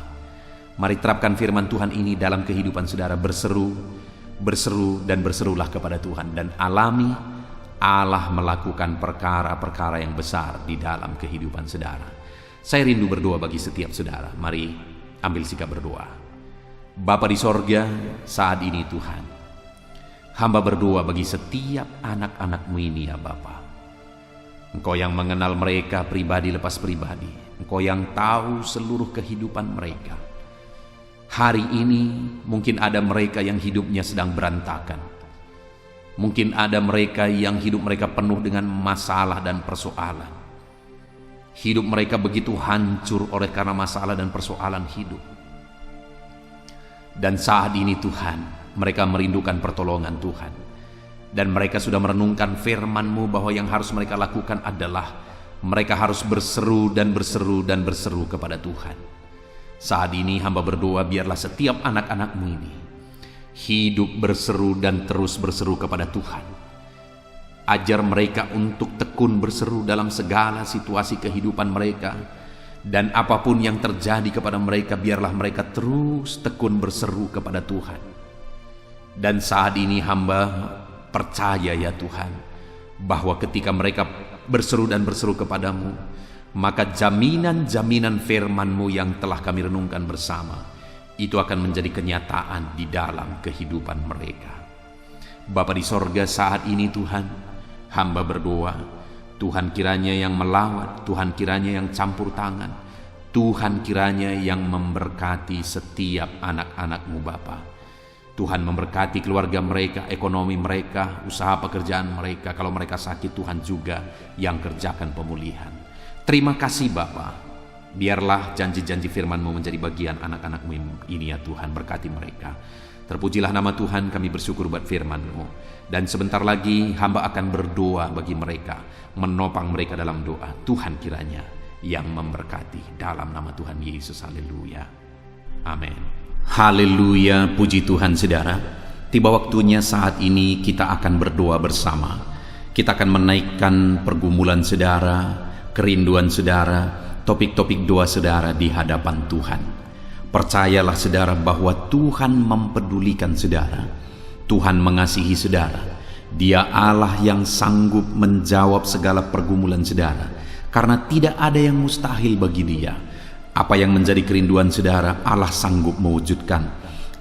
Mari terapkan firman Tuhan ini dalam kehidupan saudara. Berseru dan berserulah kepada Tuhan, dan alami Allah melakukan perkara-perkara yang besar di dalam kehidupan saudara. Saya rindu berdoa bagi setiap saudara. Mari ambil sikap berdoa. Bapa di sorga, saat ini Tuhan, hamba berdoa bagi setiap anak-anak-Mu ini ya Bapa. Engkau yang mengenal mereka pribadi lepas pribadi. Engkau yang tahu seluruh kehidupan mereka. Hari ini mungkin ada mereka yang hidupnya sedang berantakan. Mungkin ada mereka yang hidup mereka penuh dengan masalah dan persoalan. Hidup mereka begitu hancur oleh karena masalah dan persoalan hidup. Dan saat ini Tuhan, mereka merindukan pertolongan Tuhan. Dan mereka sudah merenungkan firman-Mu bahwa yang harus mereka lakukan adalah mereka harus berseru dan berseru dan berseru kepada Tuhan. Saat ini hamba berdoa biarlah setiap anak-anak-Mu ini hidup berseru dan terus berseru kepada Tuhan. Ajar mereka untuk tekun berseru dalam segala situasi kehidupan mereka. Dan apapun yang terjadi kepada mereka, biarlah mereka terus tekun berseru kepada Tuhan. Dan saat ini hamba percaya ya Tuhan, bahwa ketika mereka berseru dan berseru kepadamu, maka jaminan-jaminan firman-Mu yang telah kami renungkan bersama, itu akan menjadi kenyataan di dalam kehidupan mereka. Bapa di sorga, saat ini Tuhan, hamba berdoa, Tuhan kiranya yang melawat, Tuhan kiranya yang campur tangan, Tuhan kiranya yang memberkati setiap anak-anak-Mu Bapa. Tuhan memberkati keluarga mereka, ekonomi mereka, usaha pekerjaan mereka. Kalau mereka sakit, Tuhan juga yang kerjakan pemulihan. Terima kasih Bapa. Biarlah janji-janji firman-Mu menjadi bagian anak-anak-Mu ini ya Tuhan. Berkati mereka. Terpujilah nama Tuhan, kami bersyukur buat firman-Mu. Dan sebentar lagi hamba akan berdoa bagi mereka, menopang mereka dalam doa. Tuhan kiranya yang memberkati dalam nama Tuhan Yesus. Haleluya. Amin. Haleluya, puji Tuhan saudara. Tiba waktunya saat ini kita akan berdoa bersama. Kita akan menaikkan pergumulan saudara, kerinduan saudara, topik-topik doa saudara di hadapan Tuhan. Percayalah saudara bahwa Tuhan mempedulikan saudara. Tuhan mengasihi saudara. Dia Allah yang sanggup menjawab segala pergumulan saudara, karena tidak ada yang mustahil bagi Dia. Apa yang menjadi kerinduan saudara, Allah sanggup mewujudkan.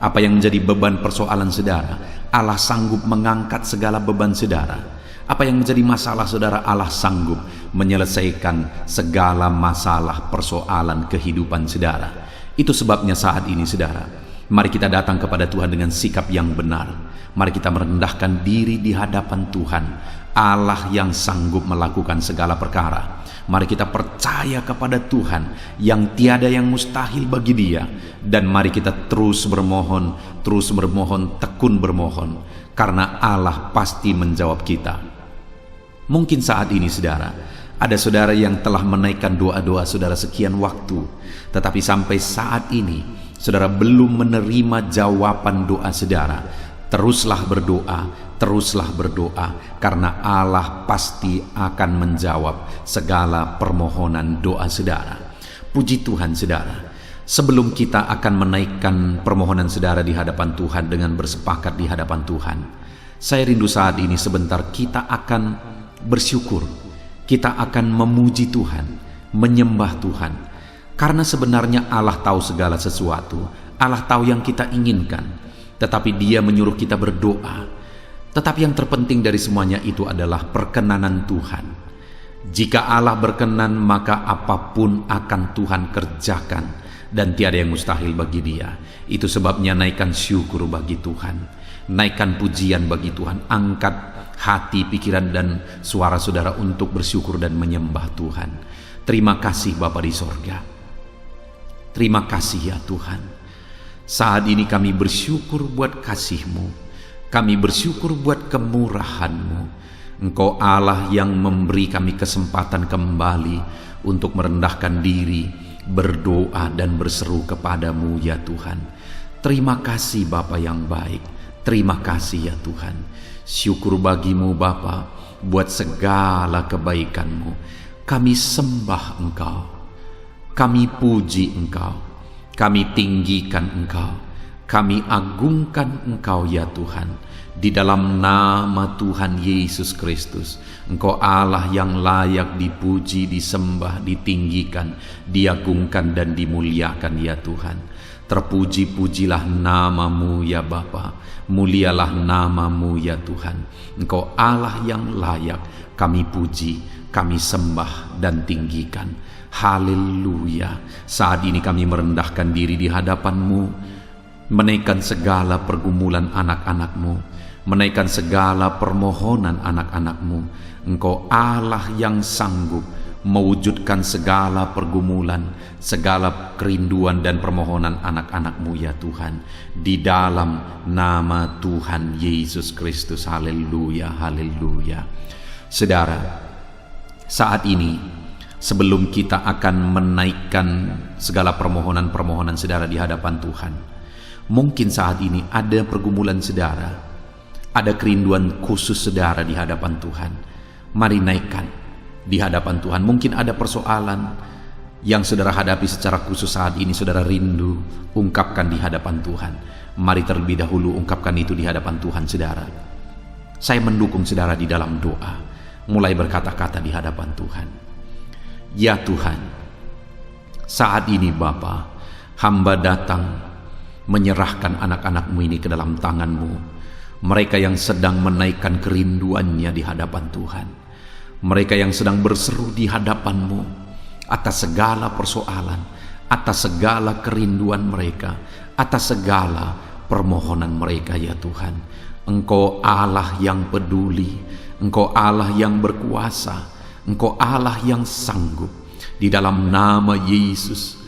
Apa yang menjadi beban persoalan saudara, Allah sanggup mengangkat segala beban saudara. Apa yang menjadi masalah saudara, Allah sanggup menyelesaikan segala masalah persoalan kehidupan saudara. Itu sebabnya saat ini saudara, mari kita datang kepada Tuhan dengan sikap yang benar. Mari kita merendahkan diri di hadapan Tuhan, Allah yang sanggup melakukan segala perkara. Mari kita percaya kepada Tuhan yang tiada yang mustahil bagi Dia. Dan mari kita terus bermohon, tekun bermohon, karena Allah pasti menjawab kita. Mungkin saat ini saudara, ada saudara yang telah menaikkan doa-doa saudara sekian waktu, tetapi sampai saat ini saudara belum menerima jawaban doa saudara. Teruslah berdoa, karena Allah pasti akan menjawab segala permohonan doa saudara. Puji Tuhan saudara. Sebelum kita akan menaikkan permohonan saudara di hadapan Tuhan dengan bersepakat di hadapan Tuhan, saya rindu saat ini sebentar kita akan bersyukur, kita akan memuji Tuhan, menyembah Tuhan. Karena sebenarnya Allah tahu segala sesuatu, Allah tahu yang kita inginkan, tetapi Dia menyuruh kita berdoa. Tetapi yang terpenting dari semuanya itu adalah perkenanan Tuhan. Jika Allah berkenan, maka apapun akan Tuhan kerjakan, dan tiada yang mustahil bagi Dia. Itu sebabnya naikkan syukur bagi Tuhan, naikkan pujian bagi Tuhan, angkat hati, pikiran, dan suara saudara untuk bersyukur dan menyembah Tuhan. Terima kasih Bapa di sorga. Terima kasih ya Tuhan. Saat ini kami bersyukur buat kasih-Mu, kami bersyukur buat kemurahan-Mu. Engkau Allah yang memberi kami kesempatan kembali untuk merendahkan diri, berdoa dan berseru kepadamu ya Tuhan. Terima kasih Bapa yang baik, terima kasih ya Tuhan. Syukur bagimu Bapa buat segala kebaikan-Mu. Kami sembah Engkau, kami puji Engkau, kami tinggikan Engkau, kami agungkan Engkau ya Tuhan. Di dalam nama Tuhan Yesus Kristus, Engkau Allah yang layak dipuji, disembah, ditinggikan, diagungkan dan dimuliakan ya Tuhan. Terpuji-pujilah namamu ya Bapa, mulialah namamu ya Tuhan. Engkau Allah yang layak kami puji, kami sembah dan tinggikan. Haleluya. Saat ini kami merendahkan diri di hadapan-Mu, menaikkan segala pergumulan anak-anak-Mu, menaikkan segala permohonan anak-anak-Mu. Engkau Allah yang sanggup mewujudkan segala pergumulan, segala kerinduan dan permohonan anak-anak-Mu ya Tuhan. Di dalam nama Tuhan Yesus Kristus. Haleluya, haleluya. Saudara, saat ini sebelum kita akan menaikkan segala permohonan-permohonan saudara di hadapan Tuhan, mungkin saat ini ada pergumulan saudara, ada kerinduan khusus saudara di hadapan Tuhan. Mari naikkan di hadapan Tuhan. Mungkin ada persoalan yang saudara hadapi secara khusus saat ini, saudara rindu, ungkapkan di hadapan Tuhan. Mari terlebih dahulu ungkapkan itu di hadapan Tuhan saudara. Saya mendukung saudara di dalam doa, mulai berkata-kata di hadapan Tuhan. Ya Tuhan, saat ini Bapa, hamba datang menyerahkan anak-anak-Mu ini ke dalam tangan-Mu. Mereka yang sedang menaikkan kerinduannya di hadapan Tuhan, mereka yang sedang berseru di hadapan-Mu atas segala persoalan, atas segala kerinduan mereka, atas segala permohonan mereka ya Tuhan. Engkau Allah yang peduli, Engkau Allah yang berkuasa, Engkau Allah yang sanggup. Di dalam nama Yesus,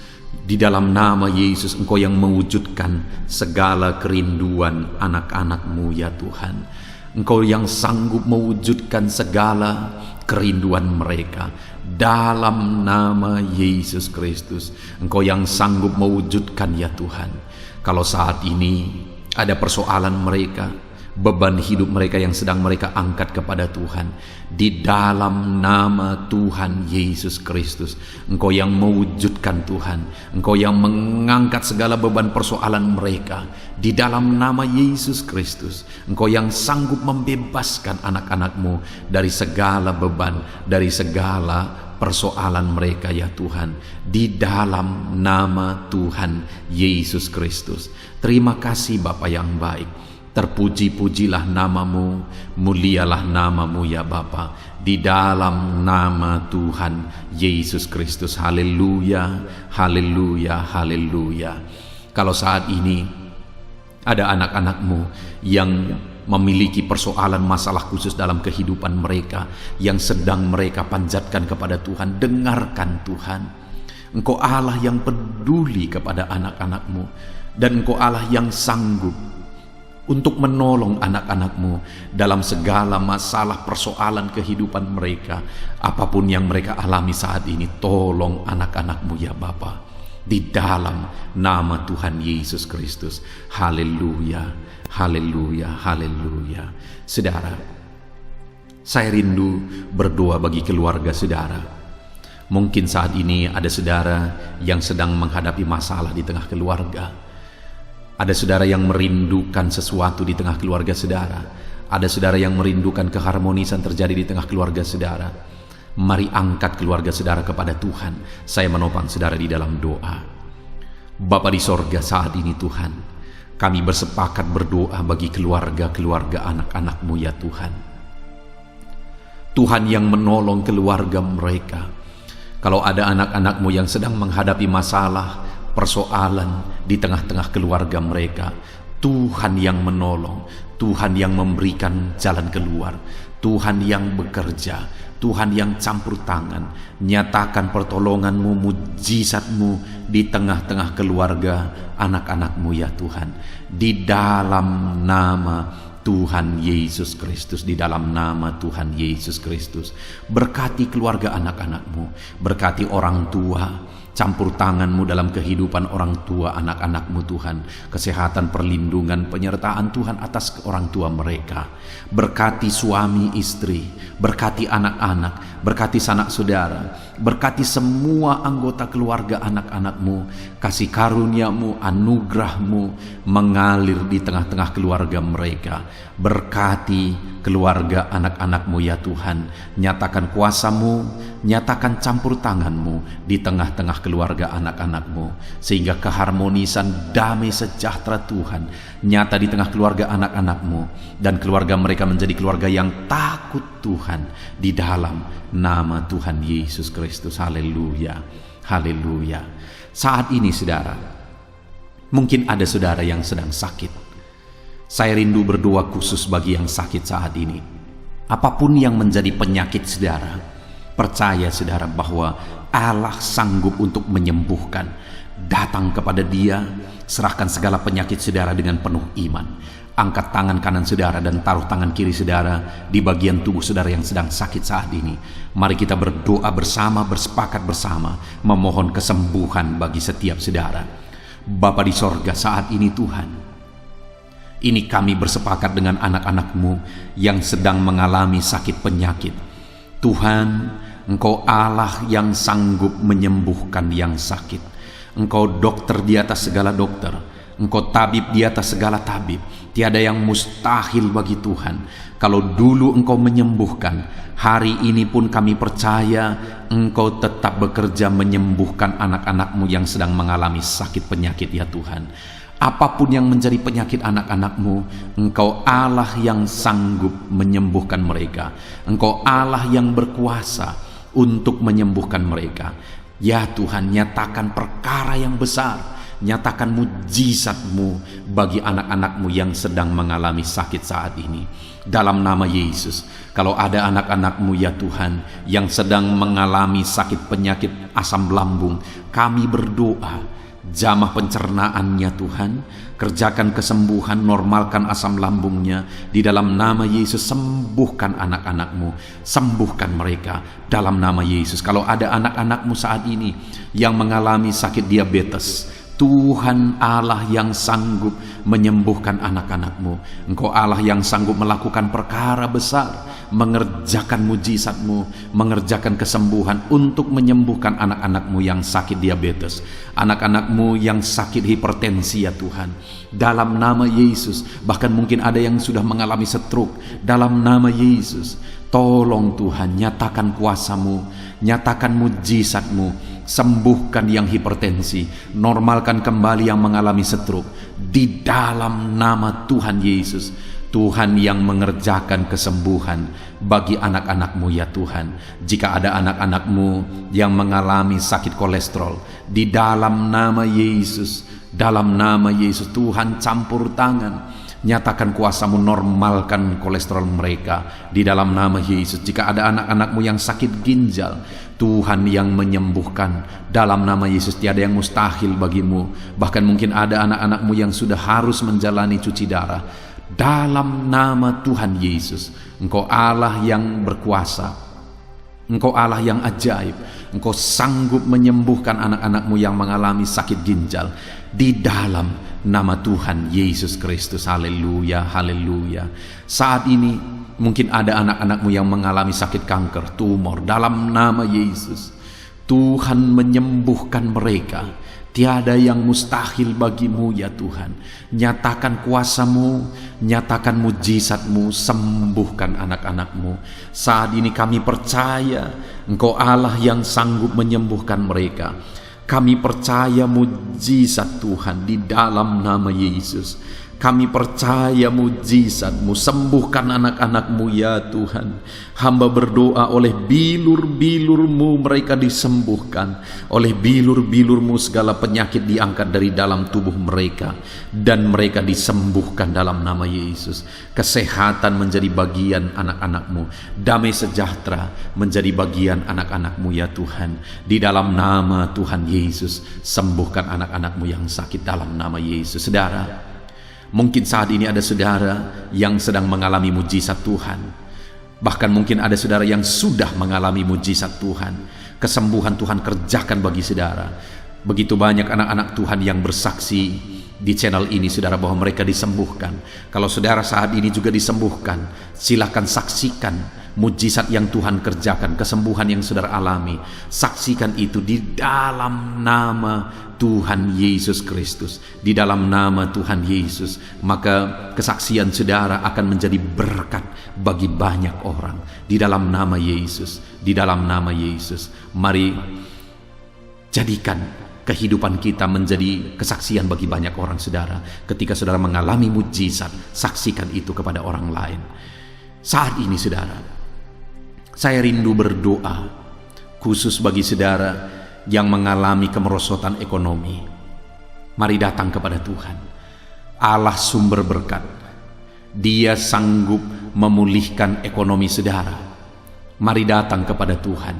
di dalam nama Yesus, Engkau yang mewujudkan segala kerinduan anak-anak-Mu ya Tuhan. Engkau yang sanggup mewujudkan segala kerinduan mereka. Dalam nama Yesus Kristus, Engkau yang sanggup mewujudkan ya Tuhan. Kalau saat ini ada persoalan mereka, beban hidup mereka yang sedang mereka angkat kepada Tuhan, di dalam nama Tuhan Yesus Kristus, Engkau yang mewujudkan Tuhan, Engkau yang mengangkat segala beban persoalan mereka, di dalam nama Yesus Kristus, Engkau yang sanggup membebaskan anak-anak-Mu dari segala beban, dari segala persoalan mereka ya Tuhan, di dalam nama Tuhan Yesus Kristus. Terima kasih Bapa yang baik. Terpuji-pujilah namamu, mulialah namamu ya Bapa, di dalam nama Tuhan Yesus Kristus. Haleluya, haleluya, haleluya. Kalau saat ini ada anak-anak-Mu yang memiliki persoalan masalah khusus dalam kehidupan mereka, yang sedang mereka panjatkan kepada Tuhan, dengarkan Tuhan. Engkau Allah yang peduli kepada anak-anak-Mu, dan Engkau Allah yang sanggup untuk menolong anak-anak-Mu dalam segala masalah persoalan kehidupan mereka. Apapun yang mereka alami saat ini, tolong anak-anak-Mu ya Bapa, di dalam nama Tuhan Yesus Kristus. Haleluya, haleluya, haleluya. Saudara, saya rindu berdoa bagi keluarga saudara. Mungkin saat ini ada saudara yang sedang menghadapi masalah di tengah keluarga. Ada saudara yang merindukan sesuatu di tengah keluarga saudara. Ada saudara yang merindukan keharmonisan terjadi di tengah keluarga saudara. Mari angkat keluarga saudara kepada Tuhan. Saya menopang saudara di dalam doa. Bapa di sorga, saat ini Tuhan, kami bersepakat berdoa bagi keluarga-keluarga anak-anak-Mu ya Tuhan. Tuhan yang menolong keluarga mereka. Kalau ada anak-anak-Mu yang sedang menghadapi masalah, persoalan di tengah-tengah keluarga mereka, Tuhan yang menolong, Tuhan yang memberikan jalan keluar, Tuhan yang bekerja, Tuhan yang campur tangan, nyatakan pertolongan-Mu, mujizat-Mu di tengah-tengah keluarga anak-anak-Mu ya Tuhan. Di dalam nama Tuhan Yesus Kristus, di dalam nama Tuhan Yesus Kristus. Berkati keluarga anak-anak-Mu, berkati orang tua, campur tangan-Mu dalam kehidupan orang tua anak-anak-Mu Tuhan. Kesehatan, perlindungan, penyertaan Tuhan atas orang tua mereka. Berkati suami istri, berkati anak-anak, berkati sanak saudara, berkati semua anggota keluarga anak-anak-Mu. Kasih karunia-Mu, anugerah-Mu mengalir di tengah-tengah keluarga mereka. Berkati keluarga anak-anak-Mu ya Tuhan. Nyatakan kuasa-Mu, nyatakan campur tangan-Mu di tengah-tengah keluarga anak-anak-Mu, sehingga keharmonisan, damai sejahtera Tuhan nyata di tengah keluarga anak-anak-Mu, dan keluarga mereka menjadi keluarga yang takut Tuhan di dalam nama Tuhan Yesus Kristus. Haleluya, haleluya. Saat ini saudara, mungkin ada saudara yang sedang sakit. Saya rindu berdoa khusus bagi yang sakit saat ini. Apapun yang menjadi penyakit saudara, percaya saudara bahwa Allah sanggup untuk menyembuhkan. Datang kepada Dia, serahkan segala penyakit saudara dengan penuh iman. Angkat tangan kanan saudara dan taruh tangan kiri saudara di bagian tubuh saudara yang sedang sakit saat ini. Mari kita berdoa bersama, bersepakat bersama, memohon kesembuhan bagi setiap saudara. Bapa di sorga, saat ini Tuhan, ini kami bersepakat dengan anak-anak-Mu yang sedang mengalami sakit penyakit. Tuhan, Engkau Allah yang sanggup menyembuhkan yang sakit. Engkau dokter di atas segala dokter. Engkau tabib di atas segala tabib. Tiada yang mustahil bagi Tuhan. Kalau dulu Engkau menyembuhkan, hari ini pun kami percaya Engkau tetap bekerja menyembuhkan anak-anak-Mu yang sedang mengalami sakit penyakit ya Tuhan. Apapun yang menjadi penyakit anak-anak-Mu, Engkau Allah yang sanggup menyembuhkan mereka. Engkau Allah yang berkuasa untuk menyembuhkan mereka. Ya Tuhan, nyatakan perkara yang besar, nyatakan mujizat-Mu bagi anak-anak-Mu yang sedang mengalami sakit saat ini. Dalam nama Yesus, kalau ada anak-anak-Mu ya Tuhan yang sedang mengalami sakit penyakit asam lambung, kami berdoa, jamah pencernaannya Tuhan, kerjakan kesembuhan, normalkan asam lambungnya. Di dalam nama Yesus, sembuhkan anak-anak-Mu, sembuhkan mereka dalam nama Yesus. Kalau ada anak-anak-Mu saat ini yang mengalami sakit diabetes, Tuhan Allah yang sanggup menyembuhkan anak-anak-Mu. Engkau Allah yang sanggup melakukan perkara besar, mengerjakan mujizat-Mu, mengerjakan kesembuhan untuk menyembuhkan anak-anak-Mu yang sakit diabetes, anak-anak-Mu yang sakit hipertensi ya Tuhan. Dalam nama Yesus, bahkan mungkin ada yang sudah mengalami stroke. Dalam nama Yesus, tolong Tuhan, nyatakan kuasa-Mu, nyatakan mujizat-Mu, sembuhkan yang hipertensi, normalkan kembali yang mengalami stroke. Di dalam nama Tuhan Yesus, Tuhan yang mengerjakan kesembuhan bagi anak-anak-Mu ya Tuhan. Jika ada anak-anak-Mu yang mengalami sakit kolesterol, di dalam nama Yesus, dalam nama Yesus, Tuhan campur tangan, nyatakan kuasa-Mu, normalkan kolesterol mereka di dalam nama Yesus. Jika ada anak-anak-Mu yang sakit ginjal, Tuhan yang menyembuhkan dalam nama Yesus. Tiada yang mustahil bagi-Mu. Bahkan mungkin ada anak-anak-Mu yang sudah harus menjalani cuci darah. Dalam nama Tuhan Yesus, Engkau Allah yang berkuasa, Engkau Allah yang ajaib. Engkau sanggup menyembuhkan anak-anak-Mu yang mengalami sakit ginjal di dalam nama Tuhan Yesus Kristus. Haleluya, haleluya. Saat ini mungkin ada anak-anak-Mu yang mengalami sakit kanker, tumor. Dalam nama Yesus, Tuhan menyembuhkan mereka. Tiada yang mustahil bagi-Mu ya Tuhan. Nyatakan kuasa-Mu, nyatakan mujizat-Mu, sembuhkan anak-anak-Mu. Saat ini kami percaya Engkau Allah yang sanggup menyembuhkan mereka. Kami percaya mujizat Tuhan di dalam nama Yesus. Kami percaya mujizat-Mu, sembuhkan anak-anak-Mu ya Tuhan. Hamba berdoa oleh bilur-bilur-Mu mereka disembuhkan. Oleh bilur-bilur-Mu segala penyakit diangkat dari dalam tubuh mereka, dan mereka disembuhkan dalam nama Yesus. Kesehatan menjadi bagian anak-anak-Mu, damai sejahtera menjadi bagian anak-anak-Mu ya Tuhan. Di dalam nama Tuhan Yesus, sembuhkan anak-anak-Mu yang sakit dalam nama Yesus. Saudara, mungkin saat ini ada saudara yang sedang mengalami mujizat Tuhan. Bahkan mungkin ada saudara yang sudah mengalami mujizat Tuhan. Kesembuhan Tuhan kerjakan bagi saudara. Begitu banyak anak-anak Tuhan yang bersaksi di channel ini, saudara, bahwa mereka disembuhkan. Kalau saudara saat ini juga disembuhkan, silakan saksikan mujizat yang Tuhan kerjakan, kesembuhan yang saudara alami. Saksikan itu di dalam nama Tuhan Yesus Kristus. Di dalam nama Tuhan Yesus, maka kesaksian saudara akan menjadi berkat bagi banyak orang. Di dalam nama Yesus, di dalam nama Yesus. Mari jadikan kehidupan kita menjadi kesaksian bagi banyak orang, saudara. Ketika saudara mengalami mujizat, saksikan itu kepada orang lain. Saat ini, saudara, saya rindu berdoa khusus bagi saudara yang mengalami kemerosotan ekonomi. Mari datang kepada Tuhan, Allah sumber berkat. Dia sanggup memulihkan ekonomi saudara. Mari datang kepada Tuhan.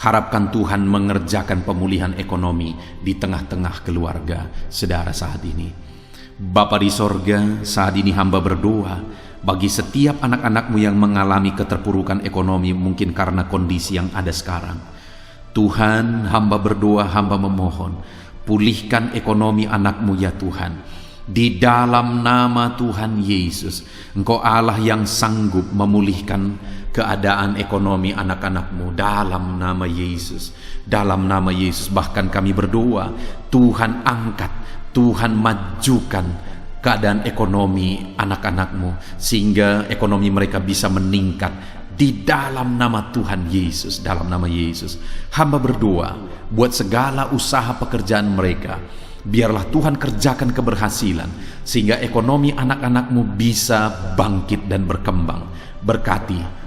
Harapkan Tuhan mengerjakan pemulihan ekonomi di tengah-tengah keluarga saudara saat ini. Bapa di sorga, saat ini hamba berdoa bagi setiap anak-anak-Mu yang mengalami keterpurukan ekonomi, mungkin karena kondisi yang ada sekarang. Tuhan, hamba berdoa, hamba memohon, pulihkan ekonomi anak-Mu ya Tuhan. Di dalam nama Tuhan Yesus, Engkau Allah yang sanggup memulihkan keadaan ekonomi anak-anak-Mu dalam nama Yesus. Dalam nama Yesus, bahkan kami berdoa, Tuhan angkat, Tuhan majukan keadaan ekonomi anak-anak-Mu, sehingga ekonomi mereka bisa meningkat di dalam nama Tuhan Yesus. Dalam nama Yesus, hamba berdoa buat segala usaha pekerjaan mereka. Biarlah Tuhan kerjakan keberhasilan, sehingga ekonomi anak-anak-Mu bisa bangkit dan berkembang.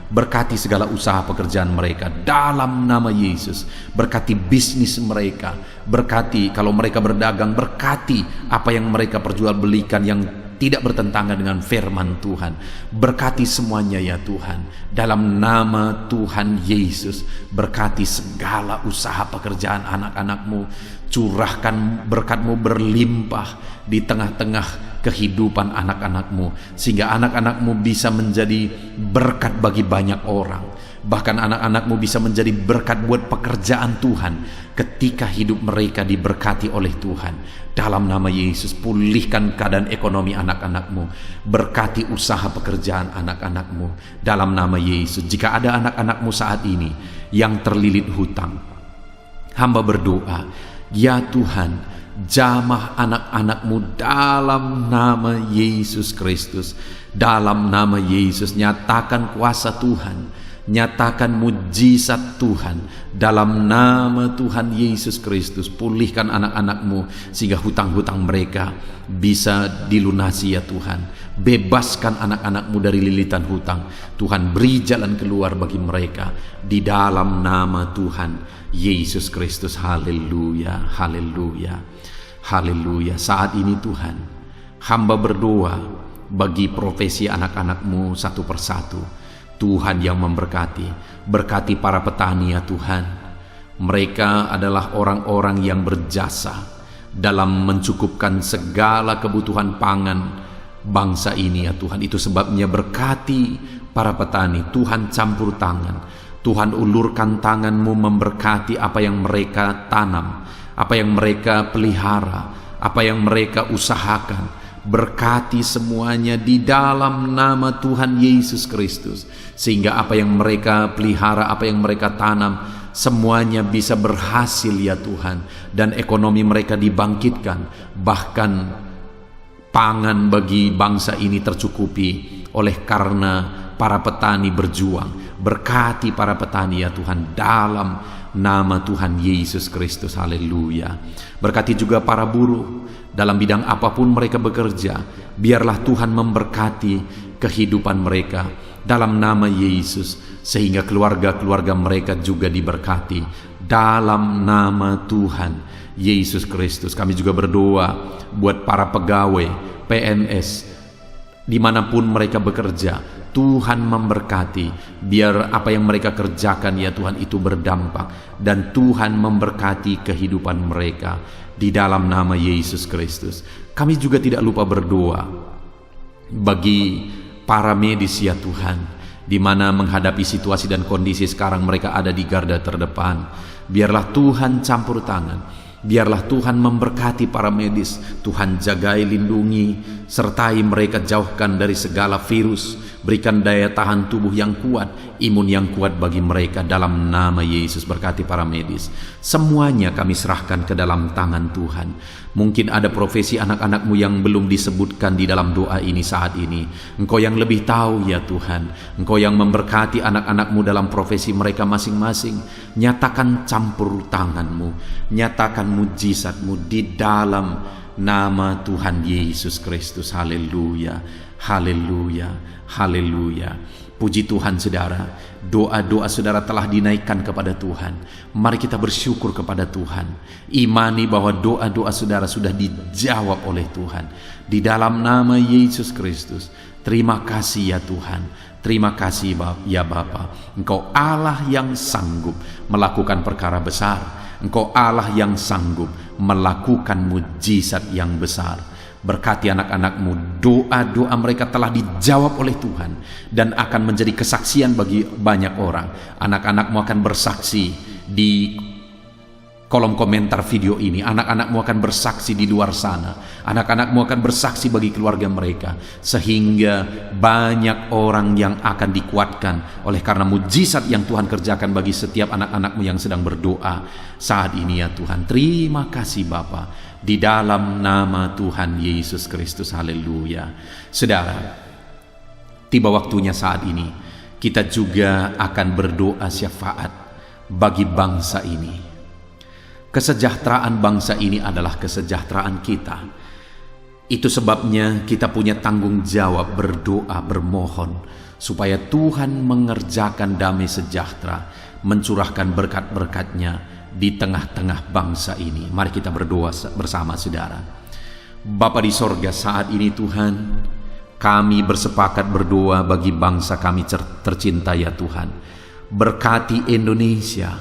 Berkati segala usaha pekerjaan mereka dalam nama Yesus. Berkati bisnis mereka, berkati kalau mereka berdagang, berkati apa yang mereka perjualbelikan yang tidak bertentangan dengan firman Tuhan. Berkati semuanya ya Tuhan, dalam nama Tuhan Yesus. Berkati segala usaha pekerjaan anak-anak-Mu. Curahkan berkat-Mu berlimpah di tengah-tengah kehidupan anak-anak-Mu, sehingga anak-anak-Mu bisa menjadi berkat bagi banyak orang. Bahkan anak-anak-Mu bisa menjadi berkat buat pekerjaan Tuhan ketika hidup mereka diberkati oleh Tuhan. Dalam nama Yesus, pulihkan keadaan ekonomi anak-anak-Mu. Berkati usaha pekerjaan anak-anak-Mu dalam nama Yesus. Jika ada anak-anak-Mu saat ini yang terlilit hutang, hamba berdoa, ya Tuhan, jamah anak-anak-Mu dalam nama Yesus Kristus. Dalam nama Yesus, nyatakan kuasa Tuhan, nyatakan mujizat Tuhan dalam nama Tuhan Yesus Kristus. Pulihkan anak-anak-Mu sehingga hutang-hutang mereka bisa dilunasi ya Tuhan. Bebaskan anak-anak-Mu dari lilitan hutang. Tuhan, beri jalan keluar bagi mereka di dalam nama Tuhan Yesus Kristus. Haleluya, haleluya, haleluya. Saat ini Tuhan, hamba berdoa bagi profesi anak-anak-Mu satu persatu. Tuhan yang memberkati, berkati para petani ya Tuhan. Mereka adalah orang-orang yang berjasa dalam mencukupkan segala kebutuhan pangan bangsa ini ya Tuhan. Itu sebabnya berkati para petani. Tuhan campur tangan, Tuhan ulurkan tangan-Mu memberkati apa yang mereka tanam, apa yang mereka pelihara, apa yang mereka usahakan. Berkati semuanya di dalam nama Tuhan Yesus Kristus, sehingga apa yang mereka pelihara, apa yang mereka tanam, semuanya bisa berhasil ya Tuhan, dan ekonomi mereka dibangkitkan. Bahkan pangan bagi bangsa ini tercukupi oleh karena para petani berjuang. Berkati para petani ya Tuhan, dalam nama Tuhan Yesus Kristus. Haleluya. Berkati juga para buruh dalam bidang apapun mereka bekerja. Biarlah Tuhan memberkati kehidupan mereka dalam nama Yesus, sehingga keluarga-keluarga mereka juga diberkati dalam nama Tuhan Yesus Kristus. Kami juga berdoa buat para pegawai PNS dimanapun mereka bekerja. Tuhan memberkati, biar apa yang mereka kerjakan ya Tuhan itu berdampak, dan Tuhan memberkati kehidupan mereka di dalam nama Yesus Kristus. Kami juga tidak lupa berdoa bagi para medis ya Tuhan, di mana menghadapi situasi dan kondisi sekarang mereka ada di garda terdepan. Biarlah Tuhan campur tangan, biarlah Tuhan memberkati para medis. Tuhan jagai, lindungi, sertai mereka, jauhkan dari segala virus. Berikan daya tahan tubuh yang kuat, imun yang kuat bagi mereka dalam nama Yesus. Berkati para medis. Semuanya kami serahkan ke dalam tangan Tuhan. Mungkin ada profesi anak-anakmu yang belum disebutkan di dalam doa ini saat ini. Engkau yang lebih tahu ya Tuhan. Engkau yang memberkati anak-anakmu dalam profesi mereka masing-masing. Nyatakan campur tanganmu, nyatakan mujizatmu di dalam nama Tuhan Yesus Kristus. Haleluya, haleluya, haleluya. Puji Tuhan saudara, doa-doa saudara telah dinaikkan kepada Tuhan. Mari kita bersyukur kepada Tuhan. Imani bahwa doa-doa saudara sudah dijawab oleh Tuhan. Di dalam nama Yesus Kristus. Terima kasih ya Tuhan. Terima kasih ya Bapa. Engkau Allah yang sanggup melakukan perkara besar. Engkau Allah yang sanggup melakukan mujizat yang besar. Berkati anak-anakmu, doa-doa mereka telah dijawab oleh Tuhan dan akan menjadi kesaksian bagi banyak orang. Anak-anakmu akan bersaksi di kolom komentar video ini. Anak-anakmu akan bersaksi di luar sana. Anak-anakmu akan bersaksi bagi keluarga mereka, sehingga banyak orang yang akan dikuatkan oleh karena mujizat yang Tuhan kerjakan bagi setiap anak-anakmu yang sedang berdoa saat ini ya Tuhan. Terima kasih Bapa, di dalam nama Tuhan Yesus Kristus. Haleluya. Saudara, tiba waktunya saat ini kita juga akan berdoa syafaat bagi bangsa ini. Kesejahteraan bangsa ini adalah kesejahteraan kita. Itu sebabnya kita punya tanggung jawab berdoa, bermohon supaya Tuhan mengerjakan damai sejahtera, mencurahkan berkat-berkat-Nya di tengah-tengah bangsa ini. Mari kita berdoa bersama saudara. Bapa di sorga, saat ini Tuhan, kami bersepakat berdoa bagi bangsa kami tercinta ya Tuhan. Berkati Indonesia,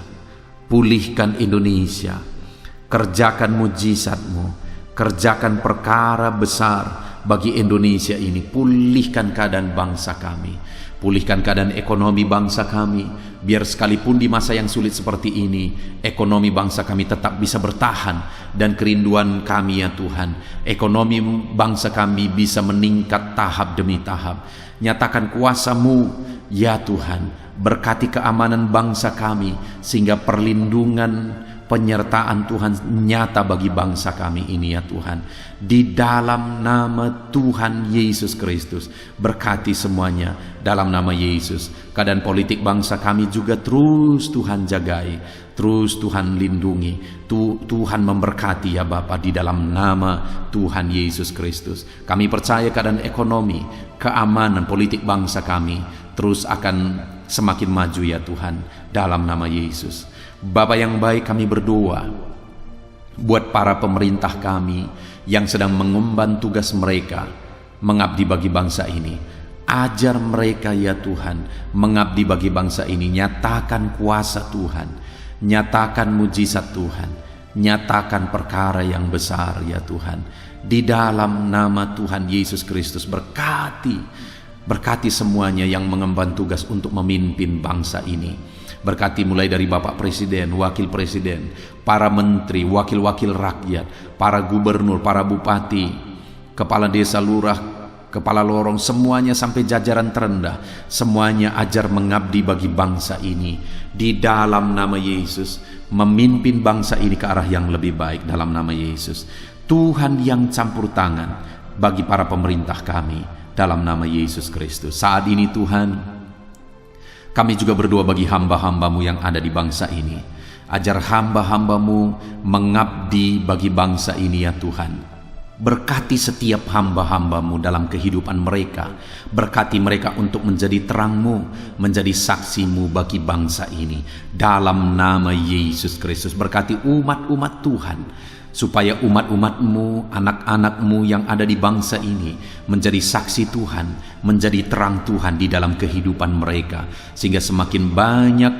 pulihkan Indonesia, kerjakan mujizat-Mu, kerjakan perkara besar bagi Indonesia ini. Pulihkan keadaan bangsa kami, pulihkan keadaan ekonomi bangsa kami, biar sekalipun di masa yang sulit seperti ini, ekonomi bangsa kami tetap bisa bertahan. Dan kerinduan kami ya Tuhan, ekonomi bangsa kami bisa meningkat tahap demi tahap. Nyatakan kuasa-Mu ya Tuhan, berkati keamanan bangsa kami, sehingga perlindungan, penyertaan Tuhan nyata bagi bangsa kami ini ya Tuhan. Di dalam nama Tuhan Yesus Kristus, berkati semuanya dalam nama Yesus. Keadaan politik bangsa kami juga terus Tuhan jagai, terus Tuhan lindungi, Tuhan memberkati ya Bapa, di dalam nama Tuhan Yesus Kristus. Kami percaya keadaan ekonomi, keamanan politik bangsa kami terus akan semakin maju ya Tuhan, dalam nama Yesus. Bapa yang baik, kami berdoa buat para pemerintah kami yang sedang mengemban tugas mereka mengabdi bagi bangsa ini. Ajar mereka ya Tuhan mengabdi bagi bangsa ini. Nyatakan kuasa Tuhan, nyatakan mujizat Tuhan, nyatakan perkara yang besar ya Tuhan. Di dalam nama Tuhan Yesus Kristus, berkati semuanya yang mengemban tugas untuk memimpin bangsa ini. Berkati mulai dari Bapak Presiden, Wakil Presiden, para menteri, wakil-wakil rakyat, para gubernur, para bupati, kepala desa, lurah, kepala lorong, semuanya sampai jajaran terendah. Semuanya ajar mengabdi bagi bangsa ini. Di dalam nama Yesus, memimpin bangsa ini ke arah yang lebih baik dalam nama Yesus. Tuhan yang campur tangan bagi para pemerintah kami dalam nama Yesus Kristus. Saat ini Tuhan, Kami juga berdoa bagi hamba-hamba-Mu yang ada di bangsa ini. Ajar hamba-hamba-Mu mengabdi bagi bangsa ini ya Tuhan. Berkati setiap hamba-hamba-Mu dalam kehidupan mereka. Berkati mereka untuk menjadi terang-Mu, menjadi saksi-Mu bagi bangsa ini. Dalam nama Yesus Kristus, berkati umat-umat Tuhan, supaya umat-umat-Mu, anak-anak-Mu yang ada di bangsa ini menjadi saksi Tuhan, menjadi terang Tuhan di dalam kehidupan mereka, sehingga semakin banyak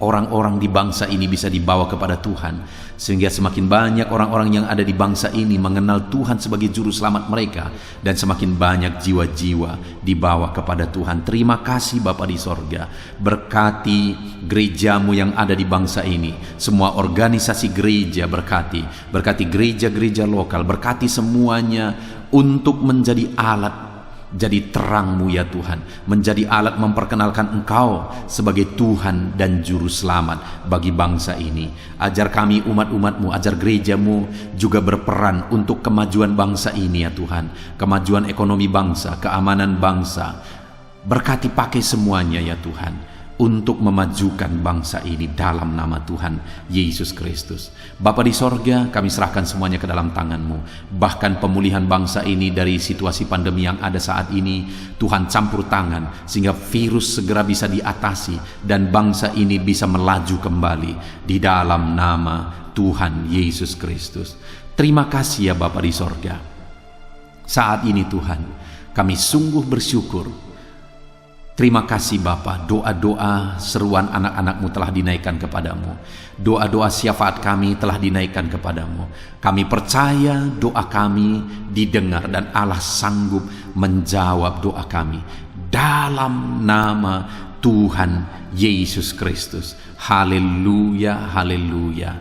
orang-orang di bangsa ini bisa dibawa kepada Tuhan, sehingga semakin banyak orang-orang yang ada di bangsa ini mengenal Tuhan sebagai juru selamat mereka, dan semakin banyak jiwa-jiwa dibawa kepada Tuhan. Terima kasih Bapa di sorga. Berkati gereja-Mu yang ada di bangsa ini, semua organisasi gereja berkati gereja-gereja lokal, berkati semuanya untuk menjadi alat, jadi terang-Mu ya Tuhan, menjadi alat memperkenalkan Engkau sebagai Tuhan dan Juru Selamat bagi bangsa ini. Ajar kami umat-umat-Mu, ajar gereja-Mu juga berperan untuk kemajuan bangsa ini ya Tuhan, kemajuan ekonomi bangsa, keamanan bangsa. Berkati pakai semuanya ya Tuhan, untuk memajukan bangsa ini dalam nama Tuhan Yesus Kristus. Bapa di sorga, kami serahkan semuanya ke dalam tangan-Mu. Bahkan pemulihan bangsa ini dari situasi pandemi yang ada saat ini, Tuhan campur tangan sehingga virus segera bisa diatasi dan bangsa ini bisa melaju kembali di dalam nama Tuhan Yesus Kristus. Terima kasih ya Bapa di sorga. Saat ini Tuhan, kami sungguh bersyukur. Terima kasih Bapa, doa-doa seruan anak-anak-Mu telah dinaikkan kepadamu. Doa-doa syafaat kami telah dinaikkan kepadamu. Kami percaya doa kami didengar dan Allah sanggup menjawab doa kami. Dalam nama Tuhan Yesus Kristus. Haleluya, haleluya,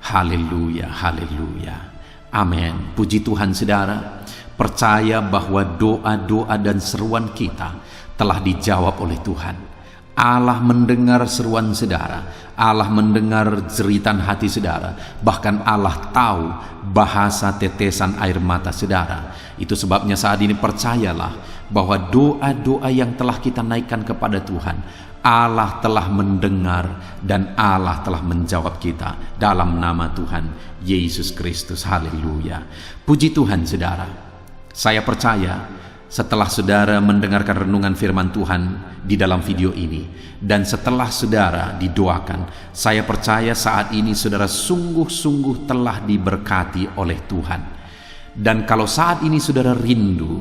haleluya, haleluya. Amin. Puji Tuhan saudara. Percaya bahwa doa-doa dan seruan kita telah dijawab oleh Tuhan. Allah mendengar seruan saudara, Allah mendengar jeritan hati saudara, bahkan Allah tahu bahasa tetesan air mata saudara. Itu sebabnya saat ini percayalah bahwa doa-doa yang telah kita naikkan kepada Tuhan, Allah telah mendengar dan Allah telah menjawab kita dalam nama Tuhan Yesus Kristus. Haleluya. Puji Tuhan saudara. Saya percaya setelah saudara mendengarkan renungan firman Tuhan di dalam video ini, dan setelah saudara didoakan, saya percaya saat ini saudara sungguh-sungguh telah diberkati oleh Tuhan. Dan kalau saat ini saudara rindu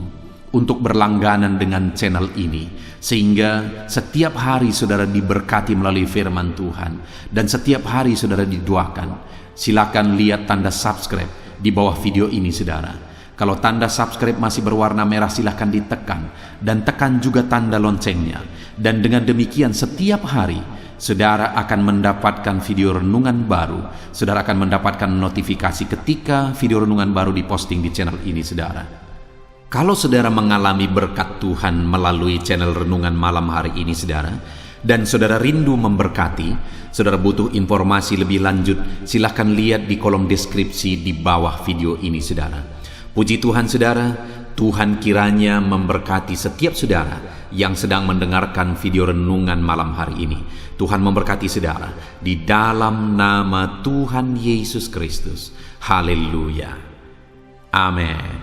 untuk berlangganan dengan channel ini, sehingga setiap hari saudara diberkati melalui firman Tuhan, dan setiap hari saudara didoakan, silakan lihat tanda subscribe di bawah video ini saudara. Kalau tanda subscribe masih berwarna merah, silahkan ditekan, dan tekan juga tanda loncengnya. Dan dengan demikian setiap hari saudara akan mendapatkan video renungan baru. Saudara akan mendapatkan notifikasi ketika video renungan baru diposting di channel ini saudara. Kalau saudara mengalami berkat Tuhan melalui channel renungan malam hari ini saudara, dan saudara rindu memberkati, saudara butuh informasi lebih lanjut, silahkan lihat di kolom deskripsi di bawah video ini saudara. Puji Tuhan saudara, Tuhan kiranya memberkati setiap saudara yang sedang mendengarkan video renungan malam hari ini. Tuhan memberkati saudara di dalam nama Tuhan Yesus Kristus. Haleluya. Amin.